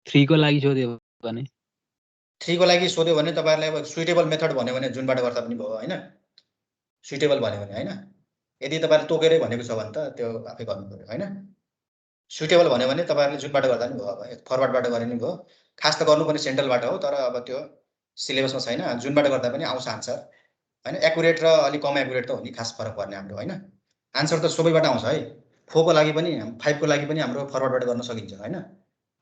3 को लागि सोध्यो भने 3 को लागि सोध्यो भने तपाईहरुले अब सुइटेबल मेथड भन्यो भने जुनबाट गर्दा पनि भयो हैन, सुइटेबल भन्यो भने हैन। यदि तपाईहरुले तोकेरै भनेको छ भने त त्यो आफै गर्नु पर्यो हैन। सुइटेबल भन्यो भने तपाईहरुले जुनबाट गर्दा पनि भयो, फरवर्डबाट गरे नि भयो। खास त गर्नुपर्ने सेन्ट्रलबाट हो, तर अब त्यो सिलेबसमा छैन, जुनबाट गर्दा पनि आउँछ आन्सर हैन। एक्युरेट र अलि कम एक्युरेट त हो नि खास फरक पर्ने हाम्रो हैन। आन्सर त सबैबाट आउँछ है, 4 को लागि पनि 5 को लागि पनि हाम्रो फरवर्डबाट गर्न सकिन्छ हैन।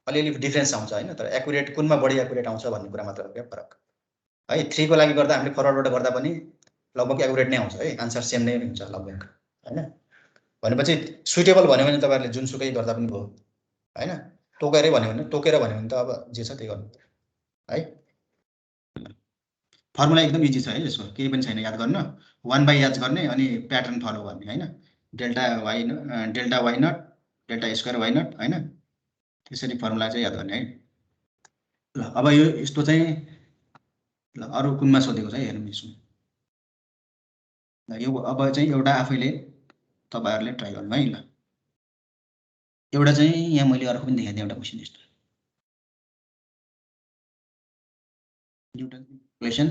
अलिअलि डिफरेन्स आउँछ हैन, तर एक्युरेट कुनमा बढी एक्युरेट आउँछ भन्ने कुरा मात्र हो क्या फरक है। 3 को लागि गर्दा हामीले फरवर्डबाट गर्दा पनि लगभग एक्युरेट नै आउँछ है, आन्सर सेम नै हुन्छ लगभग हैन। भनेपछि सुइटेबल भन्यो भने तपाईहरुले जुनसुकै गर्दा पनि भयो हैन। तोकेरै भन्यो भने त अब जे छ त्यही गर्नु है। फर्मुला एकदम इजी छ है, यसको केही पनि छैन याद गर्न। 1/h गर्ने अनि प्याटर्न फलो गर्ने हैन, delta y naught delta square y naught हैन। त्यसरी फर्मुला चाहिँ याद गर्ने है ल। अब यो यस्तो चाहिँ ल अरु कुनमा सोधेको छ हेरौँ यसमा ल। यो अब चाहिँ एउटा आफैले तपाईहरुले ट्राई गर्नु है ल। एउटा चाहिँ यहाँ मैले अर्को पनि देखाइदिएँ, एउटा क्वेशन यस्तो न्युटन इक्वेसन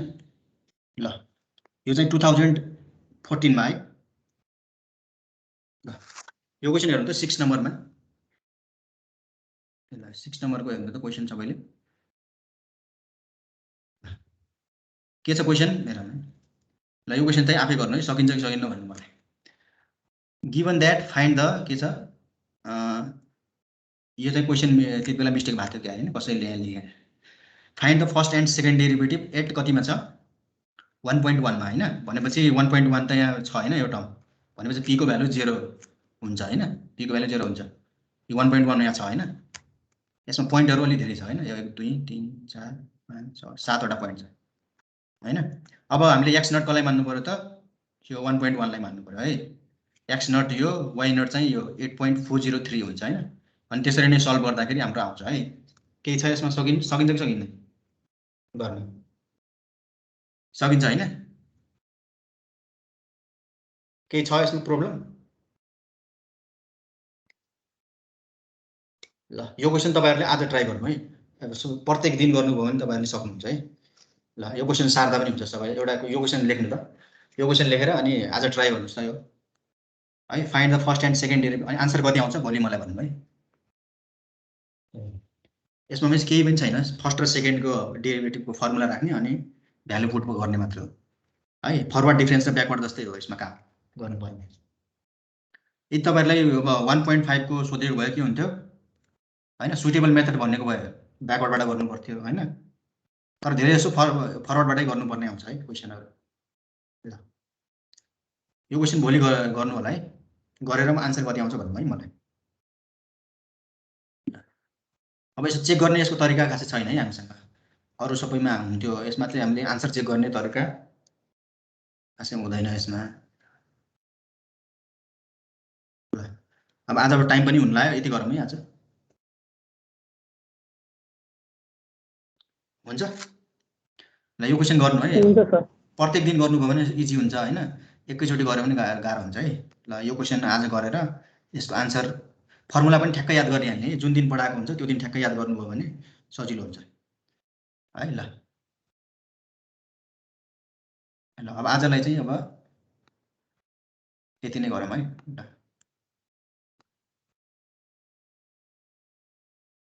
ल। यो चाहिँ 2014 मा है ल। यो क्वेशन हेर्नु त 6 नम्बरमा ल, 6 नम्बरको हेर्नु त क्वेशन सबैले के छ क्वेशन हेरौँ ल। यो क्वेशन चाहिँ आफै गर्नु है, सकिन्छ कि सकिन्न भन्नु मलाई। गिवन दैट फाइन्ड द के छ, यो चाहिँ क्वेशन त्यति बेला मिस्टेक भएको थियो क्या हैन, कसैले यहाँ लेखे find the first and second derivative at कतिमा छ 1.1 मा हैन भनेपछि 1.1 त यहाँ छ हैन यो टर्म भनेपछि p को भ्यालु 0 हुन्छ हैन p को भ्यालु 0 हुन्छ यो 1.1 यहाँ छ हैन यसमा पोइन्टहरु अलि धेरै छ हैन 1 2 3 4 5 6 7 वटा पोइन्ट छ हैन अब हामीले x नट कसलाई मान्नु पर्यो त यो 1.1 लाई मान्नु पर्यो है x नट यो y नट चाहिँ यो 8.403 हुन्छ हैन अनि त्यसरी नै सल्भ गर्दाखेरि हाम्रो आउँछ है केही छ यसमा सकिन्छ कि सकिँदैन गर्न सकिन्छ हैन केही छ यसमा प्रब्लम ल यो क्वेशन तपाईहरुले आज ट्राई गर्नु है प्रत्येक दिन गर्नुभयो भने तपाईहरुले सक्नुहुन्छ है ल यो क्वेशन सार्दा पनि हुन्छ सबै एउटा यो क्वेशन लेख्नु त यो क्वेशन लेखेर अनि आज ट्राई गर्नुस् त यो है find the first and second derivative अनि आन्सर कति आउँछ भोलि मलाई भन्नु है यसमा मिन्स केही पनि छैन फर्स्ट र सेकेन्डको डेरिभेटिभको फर्मुला राख्ने अनि भ्यालु पुट गर्ने मात्र हो है फरवर्ड डिफरेन्स र ब्याकवर्ड जस्तै हो यसमा काम गर्नुपर्ने यदि तपाईहरुलाई अब 1.5 को सोधेको भए के हुन्थ्यो हैन सुटेबल मेथड भन्नेको भए ब्याकवर्डबाट गर्नु पर्थ्यो हैन तर धेरै जसो फरवर्डबाटै गर्नुपर्ने आउँछ है क्वेशनहरु ल यो क्वेशन भोलि गर्नु होला है गरेर आन्सर कति आउँछ भन्नु है मलाई अब यसो चेक गर्ने यसको तरिका खासै छैन है हामीसँग अरु सबैमा हुन्थ्यो यसमा चाहिँ हामीले आन्सर चेक गर्ने तरिका खासै हुँदैन यसमा ल अब आज टाइम पनि हुन लाग्यो यति गरौँ है आज हुन्छ ल यो क्वेशन गर्नु है हुन्छ सर प्रत्येक दिन गर्नुभयो भने इजी हुन्छ हैन एकैचोटी गरे पनि गाह्रो हुन्छ है ल यो क्वेशन आज गरेर यसको आन्सर फर्मुला पनि ठ्याक्कै याद गर्ने हैन जुन दिन पढाएको हुन्छ त्यो दिन ठ्याक्कै याद गर्नुभयो भने सजिलो हुन्छ है ल अब आजलाई चाहिँ अब यति नै गरौँ है ल